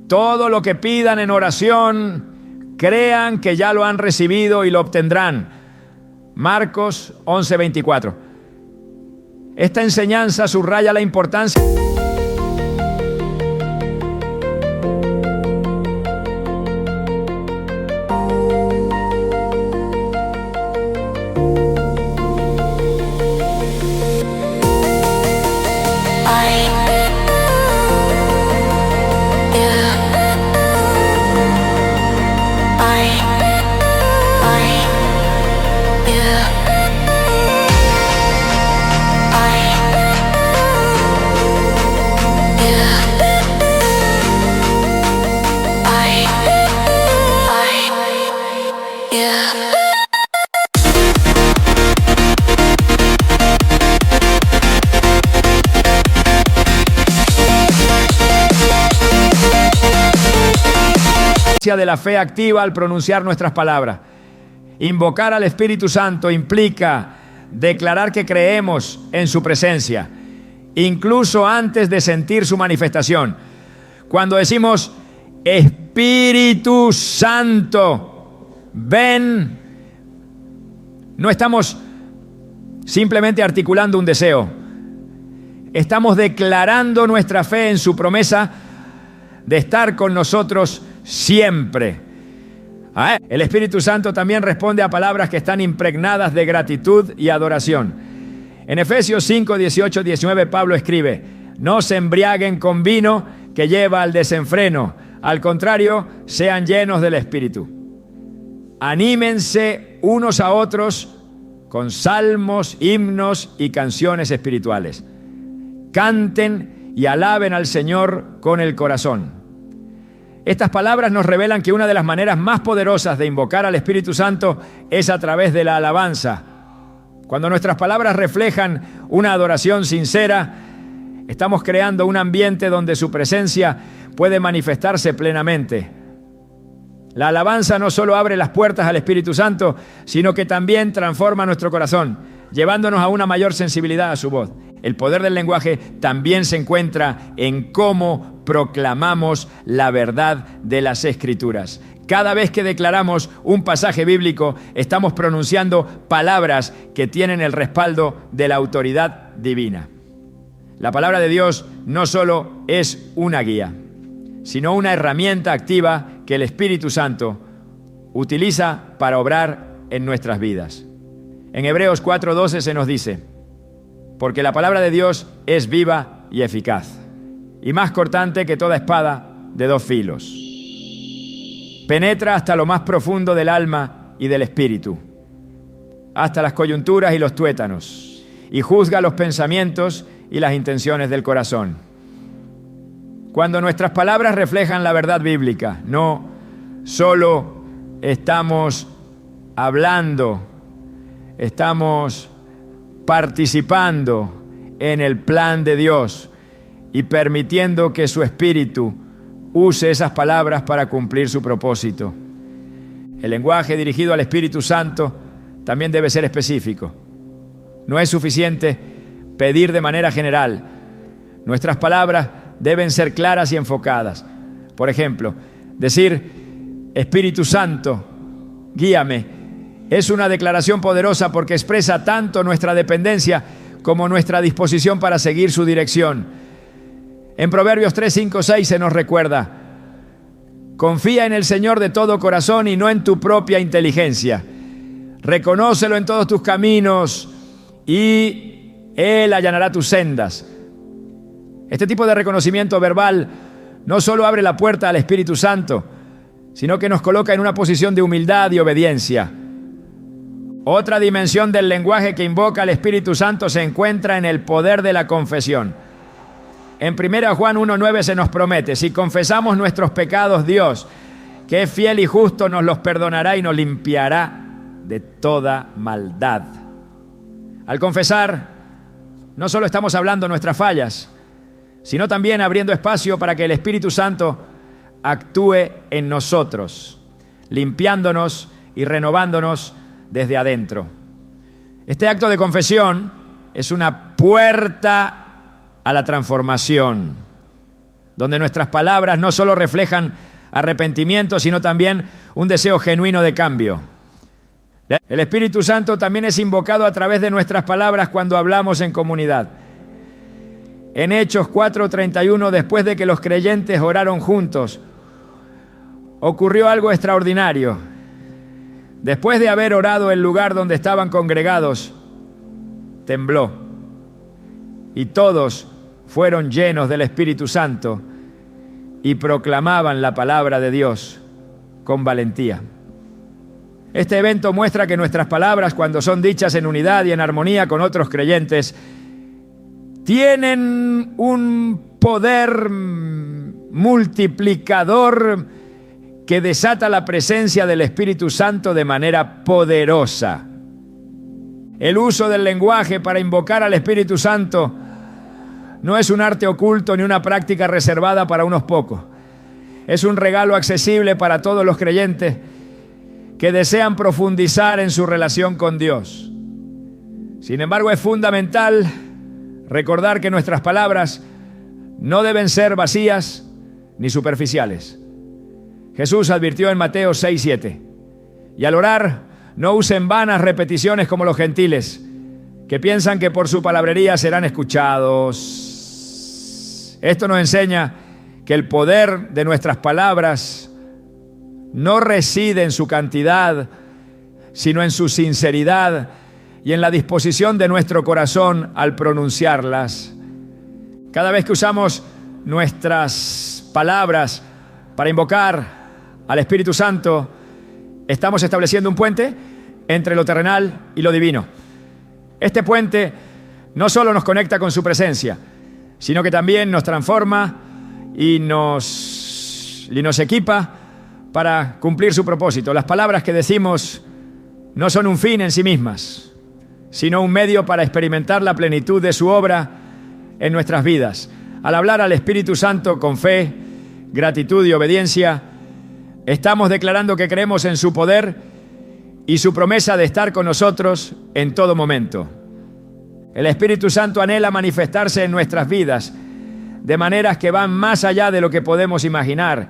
todo lo que pidan en oración, crean que ya lo han recibido y lo obtendrán. Marcos 11:24. Esta enseñanza subraya la importancia de la fe activa al pronunciar nuestras palabras. Invocar al Espíritu Santo implica declarar que creemos en su presencia, incluso antes de sentir su manifestación. Cuando decimos: Espíritu Santo, ven, no estamos simplemente articulando un deseo. Estamos declarando nuestra fe en su promesa de estar con nosotros siempre. El Espíritu Santo también responde a palabras que están impregnadas de gratitud y adoración. En Efesios 5, 18, 19, Pablo escribe: no se embriaguen con vino que lleva al desenfreno, al contrario, sean llenos del Espíritu. Anímense unos a otros con salmos, himnos y canciones espirituales. Canten y alaben al Señor con el corazón. Estas palabras nos revelan que una de las maneras más poderosas de invocar al Espíritu Santo es a través de la alabanza. Cuando nuestras palabras reflejan una adoración sincera, estamos creando un ambiente donde su presencia puede manifestarse plenamente. La alabanza no solo abre las puertas al Espíritu Santo, sino que también transforma nuestro corazón, llevándonos a una mayor sensibilidad a su voz. El poder del lenguaje también se encuentra en cómo proclamamos la verdad de las Escrituras. Cada vez que declaramos un pasaje bíblico, estamos pronunciando palabras que tienen el respaldo de la autoridad divina. La palabra de Dios no solo es una guía, sino una herramienta activa que el Espíritu Santo utiliza para obrar en nuestras vidas. En Hebreos 4:12 se nos dice: porque la palabra de Dios es viva y eficaz, y más cortante que toda espada de dos filos. Penetra hasta lo más profundo del alma y del espíritu, hasta las coyunturas y los tuétanos, y juzga los pensamientos y las intenciones del corazón. Cuando nuestras palabras reflejan la verdad bíblica, no solo estamos hablando, estamos participando en el plan de Dios y permitiendo que su Espíritu use esas palabras para cumplir su propósito. El lenguaje dirigido al Espíritu Santo también debe ser específico. No es suficiente pedir de manera general. Nuestras palabras deben ser claras y enfocadas. Por ejemplo, decir: Espíritu Santo, guíame, es una declaración poderosa porque expresa tanto nuestra dependencia como nuestra disposición para seguir su dirección. En Proverbios 3, 5, 6 se nos recuerda: confía en el Señor de todo corazón y no en tu propia inteligencia. Reconócelo en todos tus caminos y Él allanará tus sendas. Este tipo de reconocimiento verbal no solo abre la puerta al Espíritu Santo, sino que nos coloca en una posición de humildad y obediencia. Otra dimensión del lenguaje que invoca al Espíritu Santo se encuentra en el poder de la confesión. En 1 Juan 1:9 se nos promete: si confesamos nuestros pecados, Dios, que es fiel y justo, nos los perdonará y nos limpiará de toda maldad. Al confesar, no solo estamos hablando nuestras fallas, sino también abriendo espacio para que el Espíritu Santo actúe en nosotros, limpiándonos y renovándonos desde adentro. Este acto de confesión es una puerta a la transformación, donde nuestras palabras no solo reflejan arrepentimiento, sino también un deseo genuino de cambio. El Espíritu Santo también es invocado a través de nuestras palabras cuando hablamos en comunidad. En Hechos 4:31, después de que los creyentes oraron juntos, ocurrió algo extraordinario. Después de haber orado, el lugar donde estaban congregados tembló y todos fueron llenos del Espíritu Santo y proclamaban la palabra de Dios con valentía. Este evento muestra que nuestras palabras, cuando son dichas en unidad y en armonía con otros creyentes, tienen un poder multiplicador que desata la presencia del Espíritu Santo de manera poderosa. El uso del lenguaje para invocar al Espíritu Santo no es un arte oculto ni una práctica reservada para unos pocos. Es un regalo accesible para todos los creyentes que desean profundizar en su relación con Dios. Sin embargo, es fundamental recordar que nuestras palabras no deben ser vacías ni superficiales. Jesús advirtió en Mateo 6:7: y al orar, no usen vanas repeticiones como los gentiles, que piensan que por su palabrería serán escuchados. Esto nos enseña que el poder de nuestras palabras no reside en su cantidad, sino en su sinceridad y en la disposición de nuestro corazón al pronunciarlas. Cada vez que usamos nuestras palabras para invocar al Espíritu Santo, estamos estableciendo un puente entre lo terrenal y lo divino. Este puente no solo nos conecta con su presencia, sino que también nos transforma y nos equipa para cumplir su propósito. Las palabras que decimos no son un fin en sí mismas, sino un medio para experimentar la plenitud de su obra en nuestras vidas. Al hablar al Espíritu Santo con fe, gratitud y obediencia, estamos declarando que creemos en su poder y su promesa de estar con nosotros en todo momento. El Espíritu Santo anhela manifestarse en nuestras vidas de maneras que van más allá de lo que podemos imaginar.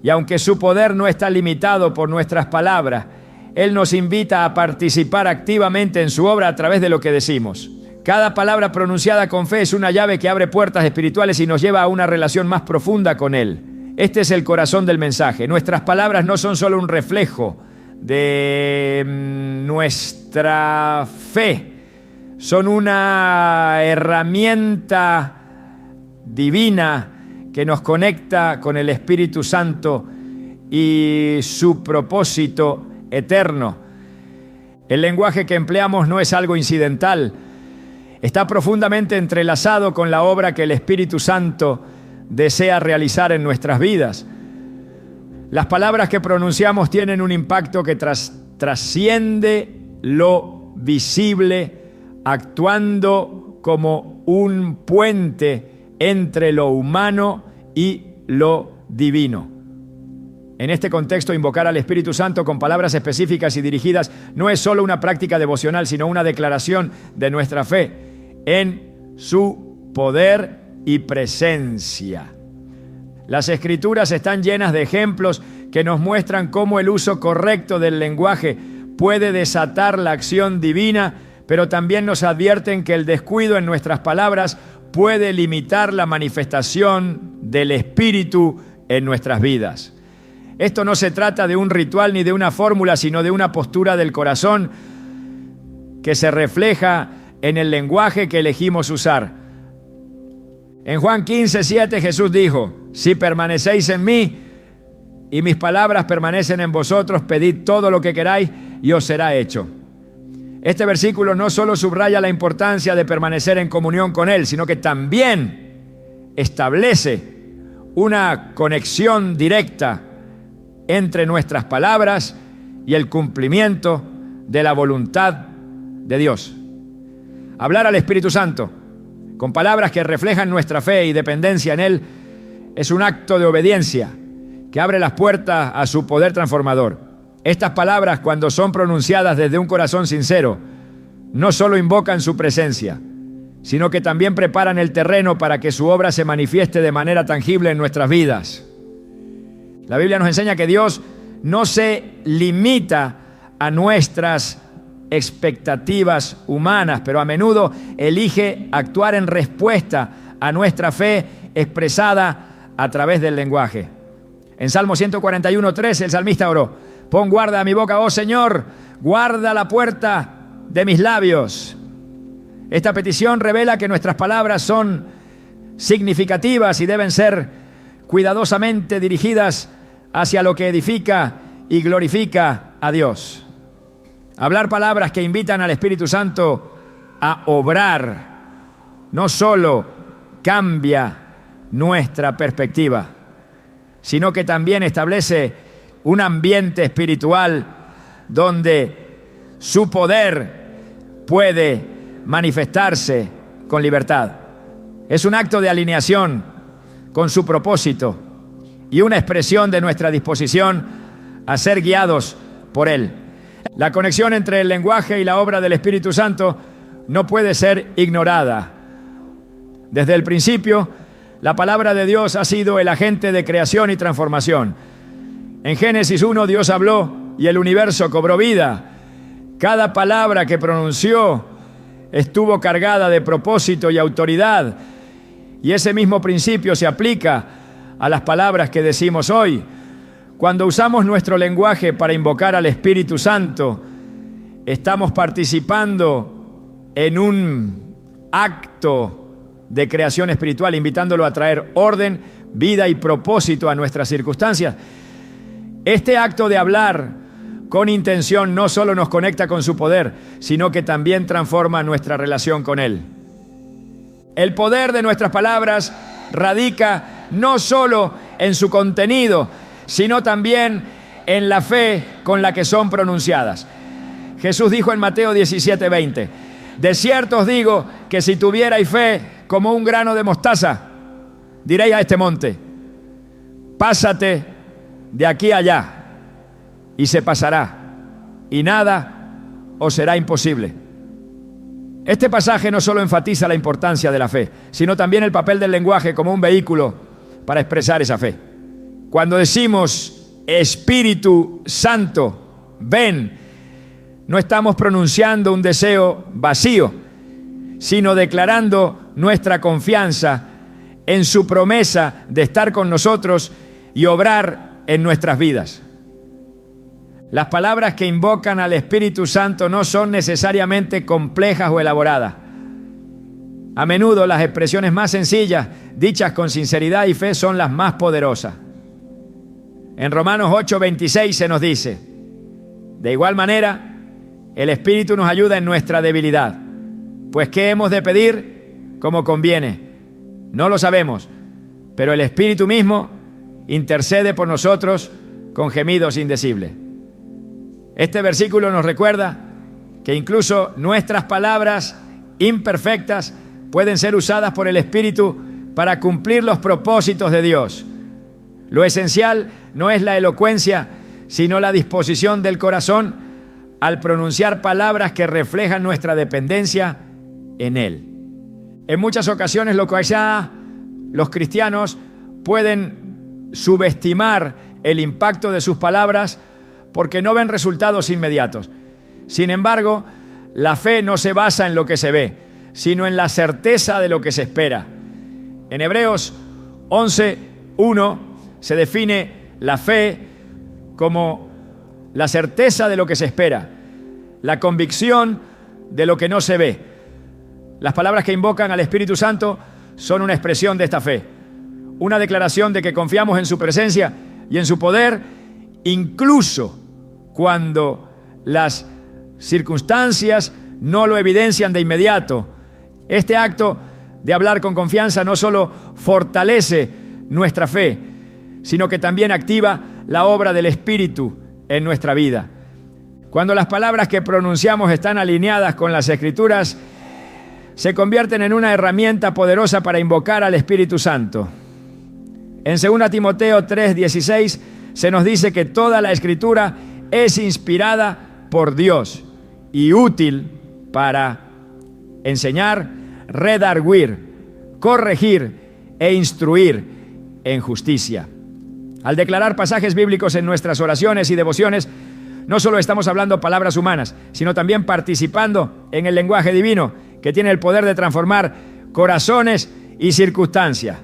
Y aunque su poder no está limitado por nuestras palabras, Él nos invita a participar activamente en su obra a través de lo que decimos. Cada palabra pronunciada con fe es una llave que abre puertas espirituales y nos lleva a una relación más profunda con Él. Este es el corazón del mensaje. Nuestras palabras no son solo un reflejo de nuestra fe, son una herramienta divina que nos conecta con el Espíritu Santo y su propósito eterno. El lenguaje que empleamos no es algo incidental, está profundamente entrelazado con la obra que el Espíritu Santo desea realizar en nuestras vidas. Las palabras que pronunciamos tienen un impacto que trasciende lo visible, actuando como un puente entre lo humano y lo divino. En este contexto, invocar al Espíritu Santo con palabras específicas y dirigidas no es solo una práctica devocional, sino una declaración de nuestra fe en su poder y presencia. Las Escrituras están llenas de ejemplos que nos muestran cómo el uso correcto del lenguaje puede desatar la acción divina pero también nos advierten que el descuido en nuestras palabras puede limitar la manifestación del Espíritu en nuestras vidas. Esto no se trata de un ritual ni de una fórmula, sino de una postura del corazón que se refleja en el lenguaje que elegimos usar. En Juan 15:7 Jesús dijo: si permanecéis en mí y mis palabras permanecen en vosotros, pedid todo lo que queráis y os será hecho. Este versículo no solo subraya la importancia de permanecer en comunión con Él, sino que también establece una conexión directa entre nuestras palabras y el cumplimiento de la voluntad de Dios. Hablar al Espíritu Santo con palabras que reflejan nuestra fe y dependencia en Él es un acto de obediencia que abre las puertas a su poder transformador. Estas palabras, cuando son pronunciadas desde un corazón sincero, no solo invocan su presencia, sino que también preparan el terreno para que su obra se manifieste de manera tangible en nuestras vidas. La Biblia nos enseña que Dios no se limita a nuestras expectativas humanas, pero a menudo elige actuar en respuesta a nuestra fe expresada a través del lenguaje. En Salmo 141:3 el salmista oró: pon guarda a mi boca, oh Señor, guarda la puerta de mis labios. Esta petición revela que nuestras palabras son significativas y deben ser cuidadosamente dirigidas hacia lo que edifica y glorifica a Dios. Hablar palabras que invitan al Espíritu Santo a obrar no solo cambia nuestra perspectiva, sino que también establece un ambiente espiritual donde su poder puede manifestarse con libertad. Es un acto de alineación con su propósito y una expresión de nuestra disposición a ser guiados por Él. La conexión entre el lenguaje y la obra del Espíritu Santo no puede ser ignorada. Desde el principio, la palabra de Dios ha sido el agente de creación y transformación. En Génesis 1, Dios habló y el universo cobró vida. Cada palabra que pronunció estuvo cargada de propósito y autoridad. Y ese mismo principio se aplica a las palabras que decimos hoy. Cuando usamos nuestro lenguaje para invocar al Espíritu Santo, estamos participando en un acto de creación espiritual, invitándolo a traer orden, vida y propósito a nuestras circunstancias. Este acto de hablar con intención no solo nos conecta con su poder, sino que también transforma nuestra relación con Él. El poder de nuestras palabras radica no solo en su contenido, sino también en la fe con la que son pronunciadas. Jesús dijo en Mateo 17:20: de cierto os digo que si tuvierais fe como un grano de mostaza, diréis a este monte: pásate de aquí a allá, y se pasará, y nada os será imposible. Este pasaje no solo enfatiza la importancia de la fe, sino también el papel del lenguaje como un vehículo para expresar esa fe. Cuando decimos Espíritu Santo, ven, no estamos pronunciando un deseo vacío, sino declarando nuestra confianza en su promesa de estar con nosotros y obrar en nuestras vidas. Las palabras que invocan al Espíritu Santo no son necesariamente complejas o elaboradas. A menudo las expresiones más sencillas, dichas con sinceridad y fe, son las más poderosas. En Romanos 8:26 se nos dice: de igual manera, el Espíritu nos ayuda en nuestra debilidad. Pues ¿qué hemos de pedir? Como conviene. No lo sabemos, pero el Espíritu mismo intercede por nosotros con gemidos indecibles. Este versículo nos recuerda que incluso nuestras palabras imperfectas pueden ser usadas por el Espíritu para cumplir los propósitos de Dios. Lo esencial no es la elocuencia, sino la disposición del corazón al pronunciar palabras que reflejan nuestra dependencia en Él. En muchas ocasiones los cristianos pueden subestimar el impacto de sus palabras porque no ven resultados inmediatos. Sin embargo, La fe no se basa en lo que se ve, sino en la certeza de lo que se espera. En Hebreos 11:1 se define la fe como la certeza de lo que se espera, la convicción de lo que no se ve. Las palabras que invocan al Espíritu Santo son una expresión de esta fe, una declaración de que confiamos en su presencia y en su poder, incluso cuando las circunstancias no lo evidencian de inmediato. Este acto de hablar con confianza no solo fortalece nuestra fe, sino que también activa la obra del Espíritu en nuestra vida. Cuando las palabras que pronunciamos están alineadas con las Escrituras, se convierten en una herramienta poderosa para invocar al Espíritu Santo. En 2 Timoteo 3:16 se nos dice que toda la Escritura es inspirada por Dios y útil para enseñar, redarguir, corregir e instruir en justicia. Al declarar pasajes bíblicos en nuestras oraciones y devociones, no solo estamos hablando palabras humanas, sino también participando en el lenguaje divino que tiene el poder de transformar corazones y circunstancias.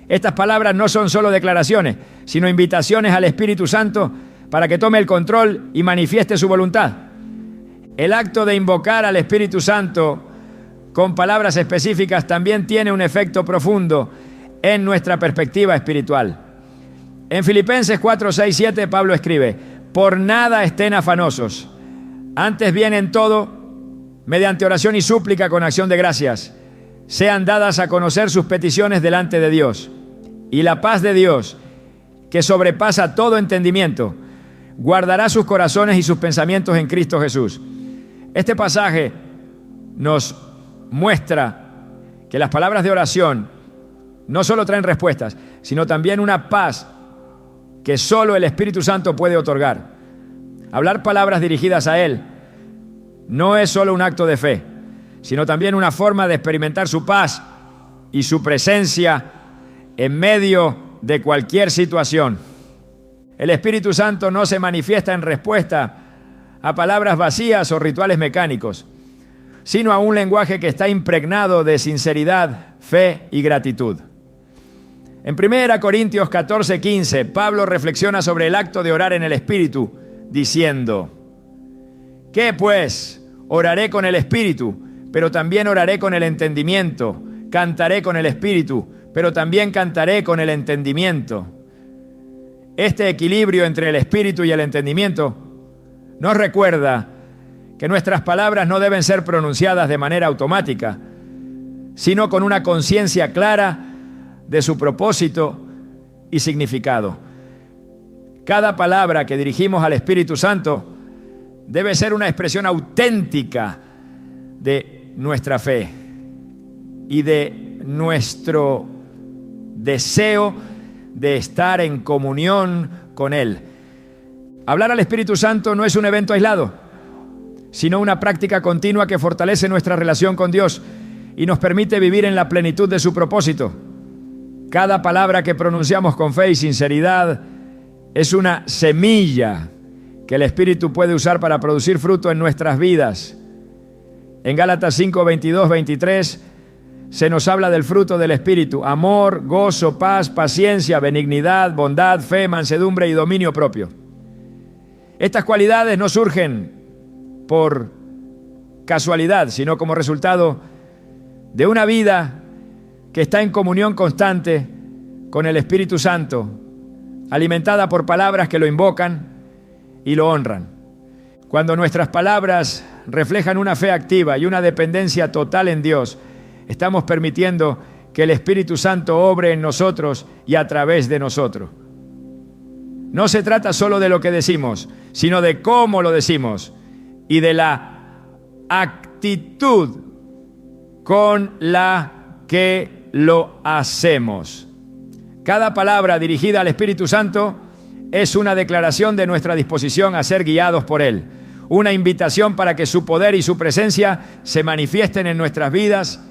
Estas palabras no son solo declaraciones, sino invitaciones al Espíritu Santo para que tome el control y manifieste su voluntad. El acto de invocar al Espíritu Santo con palabras específicas también tiene un efecto profundo en nuestra perspectiva espiritual. En Filipenses 4:6-7 Pablo escribe: por nada estén afanosos, antes bien en todo, mediante oración y súplica con acción de gracias, sean dadas a conocer sus peticiones delante de Dios. Y la paz de Dios, que sobrepasa todo entendimiento, guardará sus corazones y sus pensamientos en Cristo Jesús. Este pasaje nos muestra que las palabras de oración no solo traen respuestas, sino también una paz que solo el Espíritu Santo puede otorgar. Hablar palabras dirigidas a Él no es solo un acto de fe, sino también una forma de experimentar su paz y su presencia en medio de cualquier situación. El Espíritu Santo no se manifiesta en respuesta a palabras vacías o rituales mecánicos, sino a un lenguaje que está impregnado de sinceridad, fe y gratitud. En 1 Corintios 14:15, Pablo reflexiona sobre el acto de orar en el Espíritu, diciendo: ¿qué pues? Oraré con el Espíritu, pero también oraré con el entendimiento. Cantaré con el Espíritu, pero también cantaré con el entendimiento. Este equilibrio entre el Espíritu y el entendimiento nos recuerda que nuestras palabras no deben ser pronunciadas de manera automática, sino con una conciencia clara de su propósito y significado. Cada palabra que dirigimos al Espíritu Santo debe ser una expresión auténtica de nuestra fe y de nuestro deseo de estar en comunión con Él. Hablar al Espíritu Santo no es un evento aislado, sino una práctica continua que fortalece nuestra relación con Dios y nos permite vivir en la plenitud de su propósito. Cada palabra que pronunciamos con fe y sinceridad es una semilla que el Espíritu puede usar para producir fruto en nuestras vidas. En Gálatas 5:22-23 se nos habla del fruto del Espíritu: amor, gozo, paz, paciencia, benignidad, bondad, fe, mansedumbre y dominio propio. Estas cualidades no surgen por casualidad, sino como resultado de una vida que está en comunión constante con el Espíritu Santo, alimentada por palabras que lo invocan y lo honran. Cuando nuestras palabras reflejan una fe activa y una dependencia total en Dios, estamos permitiendo que el Espíritu Santo obre en nosotros y a través de nosotros. No se trata solo de lo que decimos, sino de cómo lo decimos y de la actitud con la que lo hacemos. Cada palabra dirigida al Espíritu Santo es una declaración de nuestra disposición a ser guiados por Él, una invitación para que su poder y su presencia se manifiesten en nuestras vidas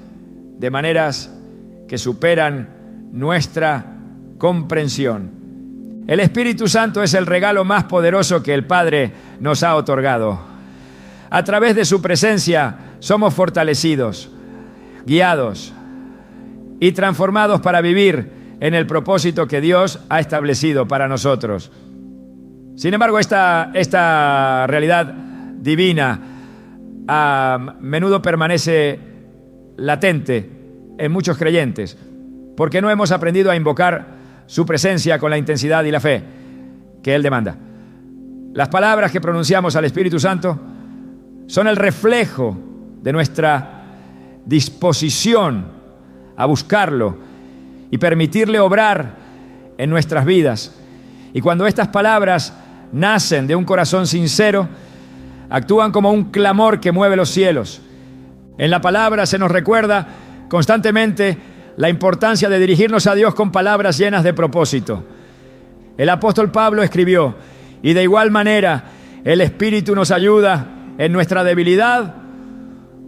de maneras que superan nuestra comprensión. El Espíritu Santo es el regalo más poderoso que el Padre nos ha otorgado. A través de su presencia somos fortalecidos, guiados y transformados para vivir en el propósito que Dios ha establecido para nosotros. Sin embargo, esta realidad divina a menudo permanece latente en muchos creyentes, porque no hemos aprendido a invocar su presencia con la intensidad y la fe que Él demanda. Las palabras que pronunciamos al Espíritu Santo son el reflejo de nuestra disposición a buscarlo y permitirle obrar en nuestras vidas. Y cuando estas palabras nacen de un corazón sincero, actúan como un clamor que mueve los cielos. En la palabra se nos recuerda constantemente la importancia de dirigirnos a Dios con palabras llenas de propósito. El apóstol Pablo escribió: y de igual manera el Espíritu nos ayuda en nuestra debilidad,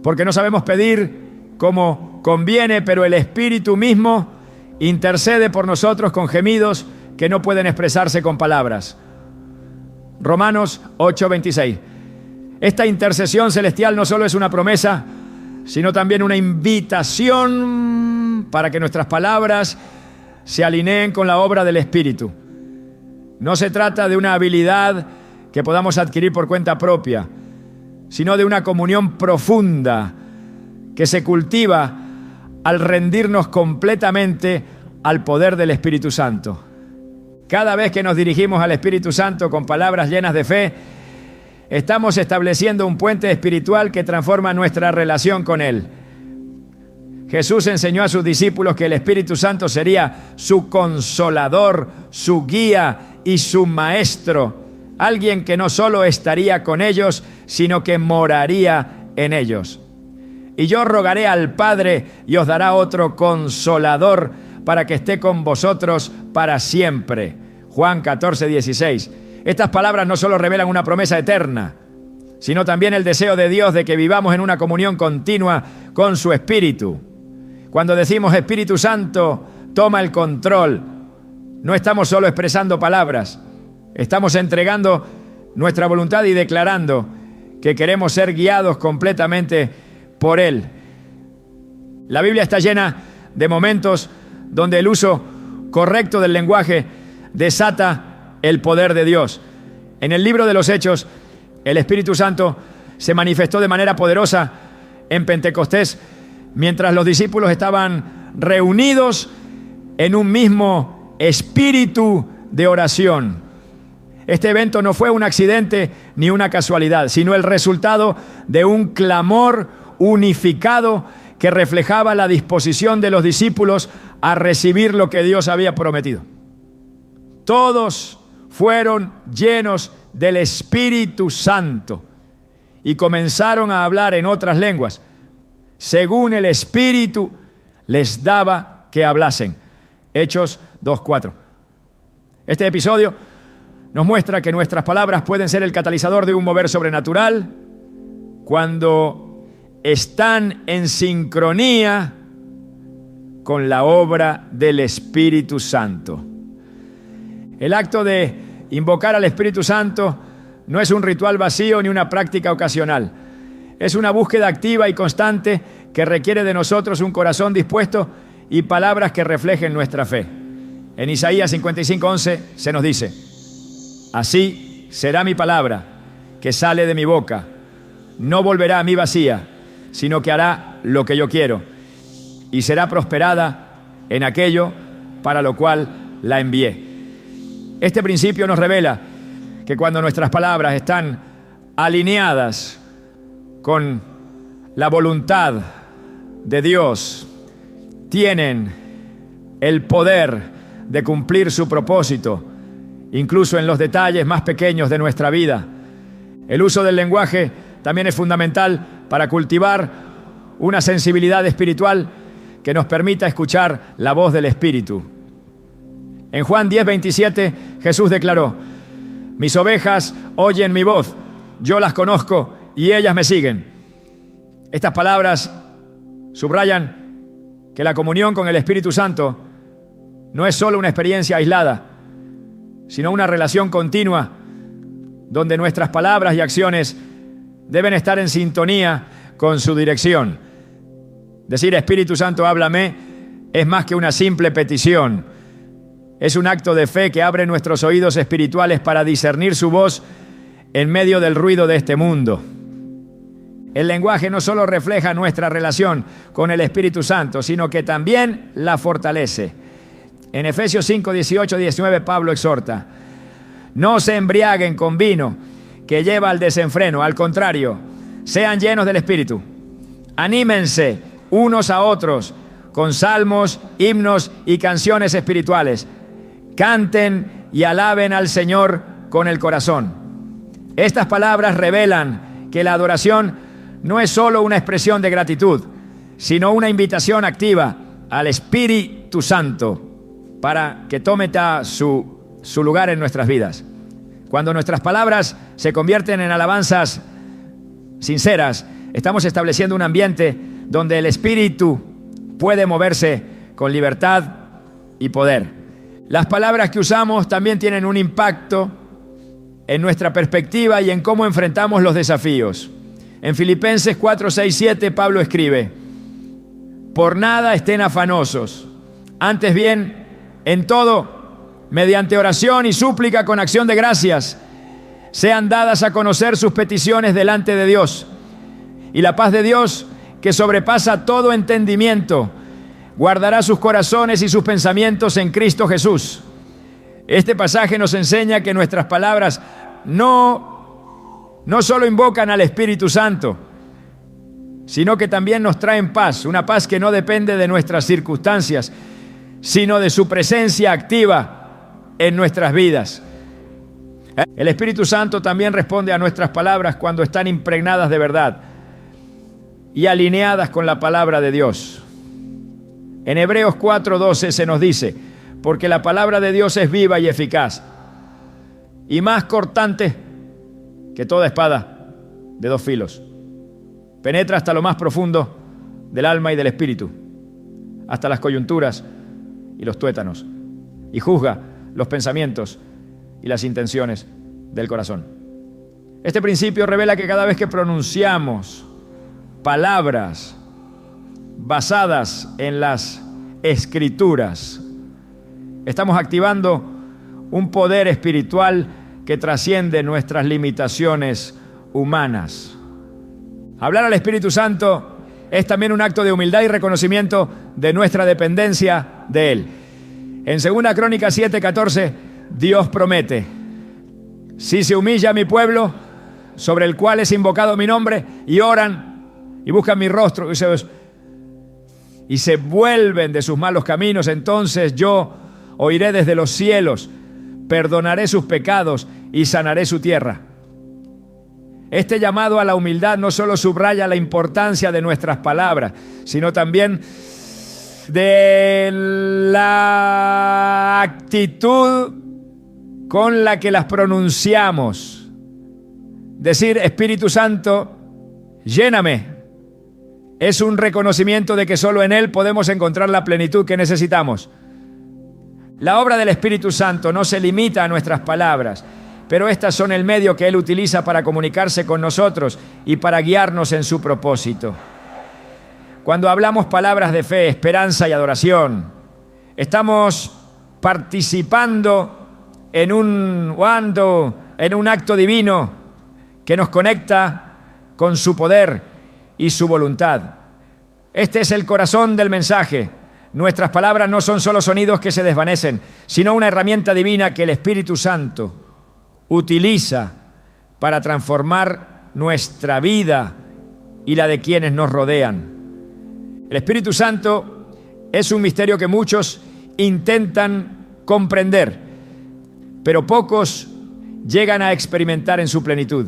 porque no sabemos pedir como conviene, pero el Espíritu mismo intercede por nosotros con gemidos que no pueden expresarse con palabras. Romanos 8:26. Esta intercesión celestial no solo es una promesa, sino también una invitación para que nuestras palabras se alineen con la obra del Espíritu. No se trata de una habilidad que podamos adquirir por cuenta propia, sino de una comunión profunda que se cultiva al rendirnos completamente al poder del Espíritu Santo. Cada vez que nos dirigimos al Espíritu Santo con palabras llenas de fe, estamos estableciendo un puente espiritual que transforma nuestra relación con Él. Jesús enseñó a sus discípulos que el Espíritu Santo sería su consolador, su guía y su maestro, alguien que no solo estaría con ellos, sino que moraría en ellos. Y yo rogaré al Padre y os dará otro consolador para que esté con vosotros para siempre. Juan 14:16. Estas palabras no solo revelan una promesa eterna, sino también el deseo de Dios de que vivamos en una comunión continua con su Espíritu. Cuando decimos Espíritu Santo, toma el control, no estamos solo expresando palabras, estamos entregando nuestra voluntad y declarando que queremos ser guiados completamente por Él. La Biblia está llena de momentos donde el uso correcto del lenguaje desata el poder de Dios. En el libro de los Hechos, el Espíritu Santo se manifestó de manera poderosa en Pentecostés, mientras los discípulos estaban reunidos en un mismo espíritu de oración. Este evento no fue un accidente ni una casualidad, sino el resultado de un clamor unificado que reflejaba la disposición de los discípulos a recibir lo que Dios había prometido. Todos fueron llenos del Espíritu Santo y comenzaron a hablar en otras lenguas, según el Espíritu les daba que hablasen. Hechos 2:4. Este episodio nos muestra que nuestras palabras pueden ser el catalizador de un mover sobrenatural cuando están en sincronía con la obra del Espíritu Santo. El acto de invocar al Espíritu Santo no es un ritual vacío ni una práctica ocasional. Es una búsqueda activa y constante que requiere de nosotros un corazón dispuesto y palabras que reflejen nuestra fe. En Isaías 55:11 se nos dice: así será mi palabra que sale de mi boca. No volverá a mí vacía, sino que hará lo que yo quiero y será prosperada en aquello para lo cual la envié. Este principio nos revela que cuando nuestras palabras están alineadas con la voluntad de Dios, tienen el poder de cumplir su propósito, incluso en los detalles más pequeños de nuestra vida. El uso del lenguaje también es fundamental para cultivar una sensibilidad espiritual que nos permita escuchar la voz del Espíritu. En Juan 10:27, Jesús declaró: mis ovejas oyen mi voz, yo las conozco y ellas me siguen. Estas palabras subrayan que la comunión con el Espíritu Santo no es solo una experiencia aislada, sino una relación continua donde nuestras palabras y acciones deben estar en sintonía con su dirección. Decir Espíritu Santo, háblame, es más que una simple petición. Es un acto de fe que abre nuestros oídos espirituales para discernir su voz en medio del ruido de este mundo. El lenguaje no solo refleja nuestra relación con el Espíritu Santo, sino que también la fortalece. En Efesios 5, 18, 19, Pablo exhorta: no se embriaguen con vino que lleva al desenfreno, al contrario, sean llenos del Espíritu. Anímense unos a otros con salmos, himnos y canciones espirituales. Canten y alaben al Señor con el corazón. Estas palabras revelan que la adoración no es solo una expresión de gratitud, sino una invitación activa al Espíritu Santo para que tome su lugar en nuestras vidas. Cuando nuestras palabras se convierten en alabanzas sinceras, estamos estableciendo un ambiente donde el Espíritu puede moverse con libertad y poder. Las palabras que usamos también tienen un impacto en nuestra perspectiva y en cómo enfrentamos los desafíos. En Filipenses 4, 6, 7, Pablo escribe: por nada estén afanosos, antes bien, en todo, mediante oración y súplica con acción de gracias, sean dadas a conocer sus peticiones delante de Dios. Y la paz de Dios, que sobrepasa todo entendimiento, guardará sus corazones y sus pensamientos en Cristo Jesús. Este pasaje nos enseña que nuestras palabras no solo invocan al Espíritu Santo, sino que también nos traen paz, una paz que no depende de nuestras circunstancias, sino de su presencia activa en nuestras vidas. El Espíritu Santo también responde a nuestras palabras cuando están impregnadas de verdad y alineadas con la palabra de Dios. En Hebreos 4:12 se nos dice: porque la palabra de Dios es viva y eficaz, y más cortante que toda espada de dos filos. Penetra hasta lo más profundo del alma y del espíritu, hasta las coyunturas y los tuétanos, y juzga los pensamientos y las intenciones del corazón. Este principio revela que cada vez que pronunciamos palabras basadas en las Escrituras, estamos activando un poder espiritual que trasciende nuestras limitaciones humanas. Hablar al Espíritu Santo es también un acto de humildad y reconocimiento de nuestra dependencia de Él. En 2 Crónicas 7:14, Dios promete: si se humilla mi pueblo, sobre el cual es invocado mi nombre, y oran y buscan mi rostro y se vuelven de sus malos caminos, entonces yo oiré desde los cielos, perdonaré sus pecados y sanaré su tierra. Este llamado a la humildad no solo subraya la importancia de nuestras palabras, sino también de la actitud con la que las pronunciamos. Decir Espíritu Santo, lléname, es un reconocimiento de que solo en Él podemos encontrar la plenitud que necesitamos. La obra del Espíritu Santo no se limita a nuestras palabras, pero estas son el medio que Él utiliza para comunicarse con nosotros y para guiarnos en su propósito. Cuando hablamos palabras de fe, esperanza y adoración, estamos participando en un acto divino que nos conecta con su poder y su voluntad. Este es el corazón del mensaje. Nuestras palabras no son solo sonidos que se desvanecen, sino una herramienta divina que el Espíritu Santo utiliza para transformar nuestra vida y la de quienes nos rodean. El Espíritu Santo es un misterio que muchos intentan comprender, pero pocos llegan a experimentar en su plenitud.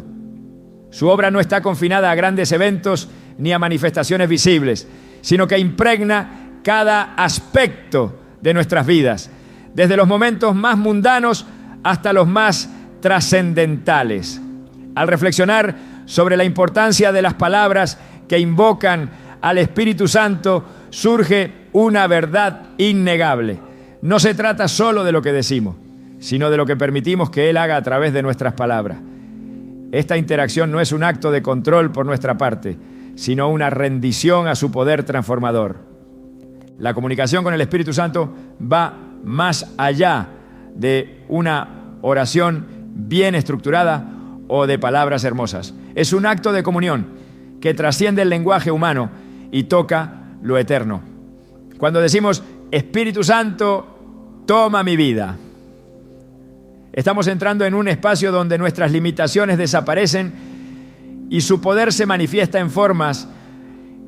Su obra no está confinada a grandes eventos ni a manifestaciones visibles, sino que impregna cada aspecto de nuestras vidas, desde los momentos más mundanos hasta los más trascendentales. Al reflexionar sobre la importancia de las palabras que invocan al Espíritu Santo, surge una verdad innegable. No se trata solo de lo que decimos, sino de lo que permitimos que Él haga a través de nuestras palabras. esta interacción no es un acto de control por nuestra parte, sino una rendición a su poder transformador. La comunicación con el Espíritu Santo va más allá de una oración bien estructurada o de palabras hermosas. Es un acto de comunión que trasciende el lenguaje humano y toca lo eterno. Cuando decimos, Espíritu Santo, toma mi vida, estamos entrando en un espacio donde nuestras limitaciones desaparecen y su poder se manifiesta en formas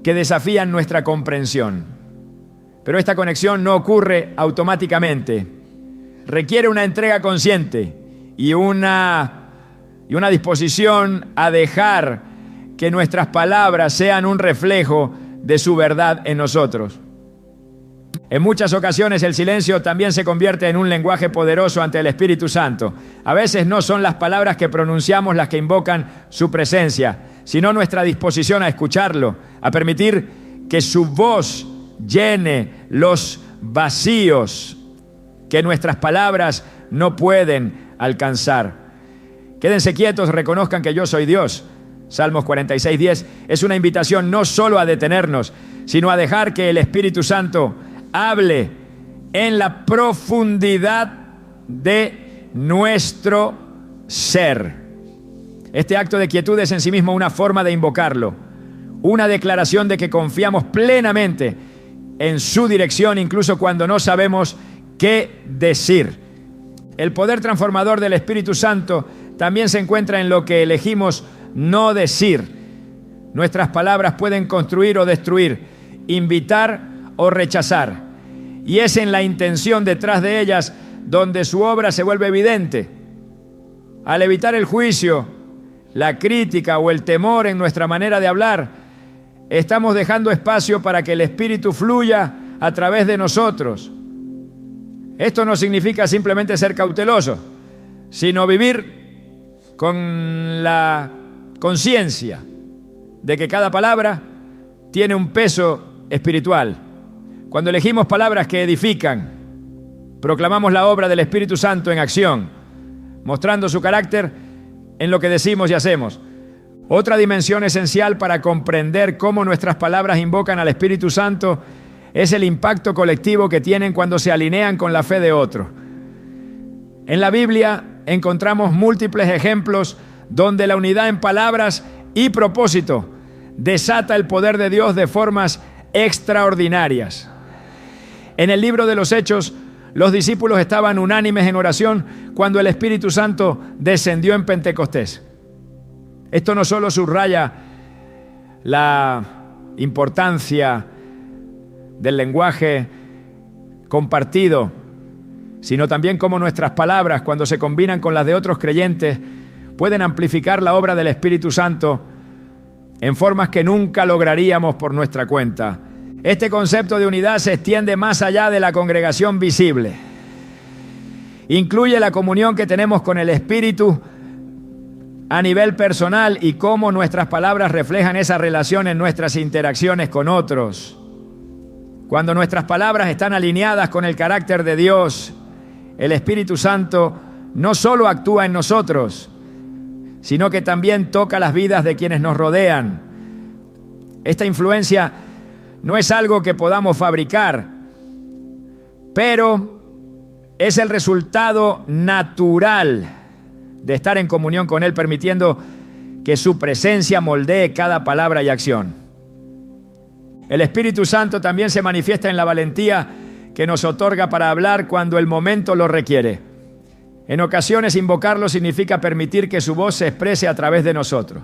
que desafían nuestra comprensión. Pero esta conexión no ocurre automáticamente. Requiere una entrega consciente y una disposición a dejar que nuestras palabras sean un reflejo de su verdad en nosotros. En muchas ocasiones el silencio también se convierte en un lenguaje poderoso ante el Espíritu Santo. A veces no son las palabras que pronunciamos las que invocan su presencia, sino nuestra disposición a escucharlo, a permitir que su voz llene los vacíos que nuestras palabras no pueden alcanzar. Quédense quietos, reconozcan que yo soy Dios. Salmos 46:10 es una invitación no solo a detenernos, sino a dejar que el Espíritu Santo hable en la profundidad de nuestro ser. Este acto de quietud es en sí mismo una forma de invocarlo, una declaración de que confiamos plenamente en su dirección, incluso cuando no sabemos qué decir. El poder transformador del Espíritu Santo también se encuentra en lo que elegimos no decir. Nuestras palabras pueden construir o destruir, invitar o rechazar. Y es en la intención detrás de ellas donde su obra se vuelve evidente. Al evitar el juicio, la crítica o el temor en nuestra manera de hablar, estamos dejando espacio para que el Espíritu fluya a través de nosotros. Esto no significa simplemente ser cauteloso, sino vivir con la conciencia de que cada palabra tiene un peso espiritual. Cuando elegimos palabras que edifican, proclamamos la obra del Espíritu Santo en acción, mostrando su carácter en lo que decimos y hacemos. Otra dimensión esencial para comprender cómo nuestras palabras invocan al Espíritu Santo es el impacto colectivo que tienen cuando se alinean con la fe de otro. En la Biblia encontramos múltiples ejemplos donde la unidad en palabras y propósito desata el poder de Dios de formas extraordinarias. En el libro de los Hechos, los discípulos estaban unánimes en oración cuando el Espíritu Santo descendió en Pentecostés. Esto no solo subraya la importancia del lenguaje compartido, sino también cómo nuestras palabras, cuando se combinan con las de otros creyentes, pueden amplificar la obra del Espíritu Santo en formas que nunca lograríamos por nuestra cuenta. Este concepto de unidad se extiende más allá de la congregación visible. Incluye la comunión que tenemos con el Espíritu a nivel personal y cómo nuestras palabras reflejan esa relación en nuestras interacciones con otros. Cuando nuestras palabras están alineadas con el carácter de Dios, el Espíritu Santo no solo actúa en nosotros, sino que también toca las vidas de quienes nos rodean. Esta influencia no es algo que podamos fabricar, pero es el resultado natural de estar en comunión con Él, permitiendo que su presencia moldee cada palabra y acción. El Espíritu Santo también se manifiesta en la valentía que nos otorga para hablar cuando el momento lo requiere. En ocasiones, invocarlo significa permitir que su voz se exprese a través de nosotros,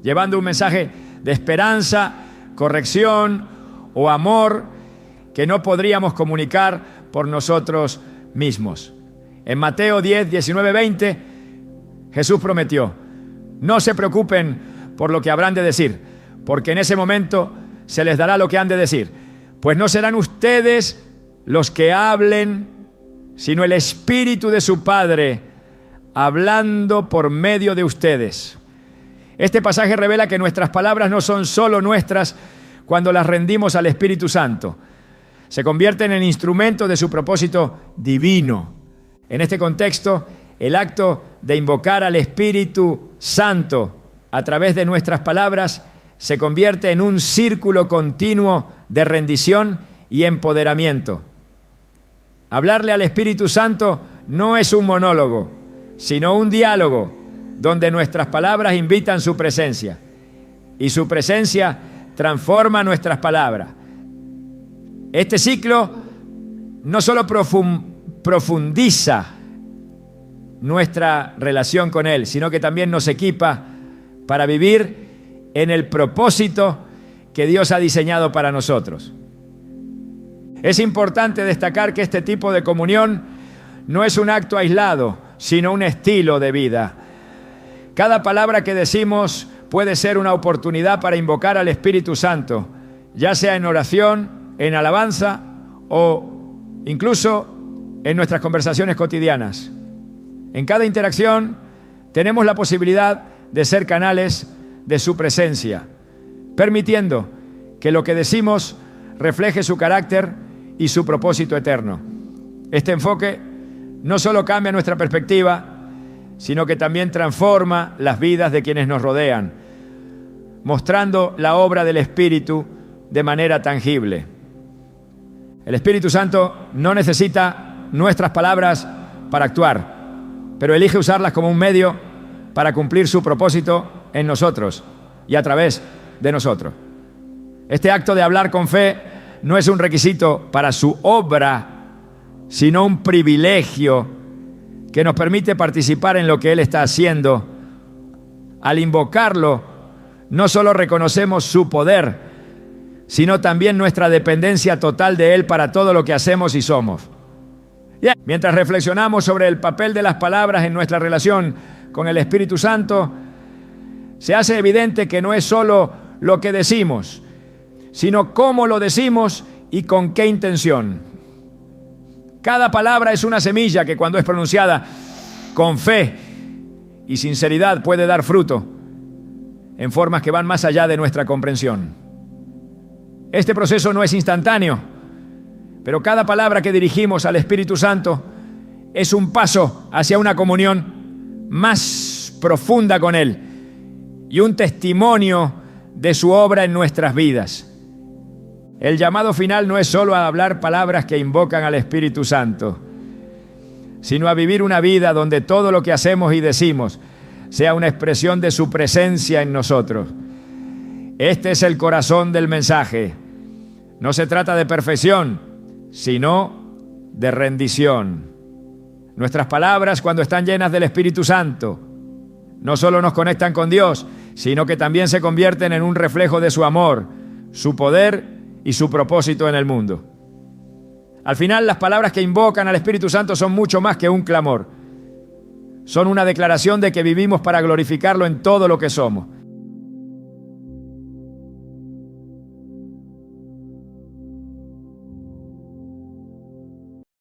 llevando un mensaje de esperanza, corrección o amor que no podríamos comunicar por nosotros mismos. En Mateo 10, 19, 20, Jesús prometió: no se preocupen por lo que habrán de decir, porque en ese momento se les dará lo que han de decir, pues no serán ustedes los que hablen, sino el Espíritu de su Padre hablando por medio de ustedes. Este pasaje revela que nuestras palabras no son solo nuestras cuando las rendimos al Espíritu Santo. Se convierten en instrumentos de su propósito divino. En este contexto, el acto de invocar al Espíritu Santo a través de nuestras palabras se convierte en un círculo continuo de rendición y empoderamiento. Hablarle al Espíritu Santo no es un monólogo, sino un diálogo donde nuestras palabras invitan su presencia y su presencia transforma nuestras palabras. Este ciclo no solo profundiza nuestra relación con Él, sino que también nos equipa para vivir en el propósito que Dios ha diseñado para nosotros. Es importante destacar que este tipo de comunión no es un acto aislado, sino un estilo de vida. Cada palabra que decimos puede ser una oportunidad para invocar al Espíritu Santo, ya sea en oración, en alabanza o incluso en nuestras conversaciones cotidianas. En cada interacción tenemos la posibilidad de ser canales de su presencia, permitiendo que lo que decimos refleje su carácter y su propósito eterno. Este enfoque no solo cambia nuestra perspectiva, sino que también transforma las vidas de quienes nos rodean, mostrando la obra del Espíritu de manera tangible. El Espíritu Santo no necesita nuestras palabras para actuar, pero elige usarlas como un medio para cumplir su propósito en nosotros y a través de nosotros. Este acto de hablar con fe no es un requisito para su obra, sino un privilegio que nos permite participar en lo que Él está haciendo. Al invocarlo, no solo reconocemos su poder, sino también nuestra dependencia total de Él para todo lo que hacemos y somos. Mientras reflexionamos sobre el papel de las palabras en nuestra relación con el Espíritu Santo, se hace evidente que no es solo lo que decimos, sino cómo lo decimos y con qué intención. Cada palabra es una semilla que cuando es pronunciada con fe y sinceridad puede dar fruto en formas que van más allá de nuestra comprensión. Este proceso no es instantáneo, pero cada palabra que dirigimos al Espíritu Santo es un paso hacia una comunión más profunda con Él y un testimonio de su obra en nuestras vidas. El llamado final no es solo a hablar palabras que invocan al Espíritu Santo, sino a vivir una vida donde todo lo que hacemos y decimos sea una expresión de su presencia en nosotros. Este es el corazón del mensaje. No se trata de perfección, sino de rendición. Nuestras palabras, cuando están llenas del Espíritu Santo, no solo nos conectan con Dios, sino que también se convierten en un reflejo de su amor, su poder y su propósito en el mundo. Al final, las palabras que invocan al Espíritu Santo son mucho más que un clamor. Son una declaración de que vivimos para glorificarlo en todo lo que somos.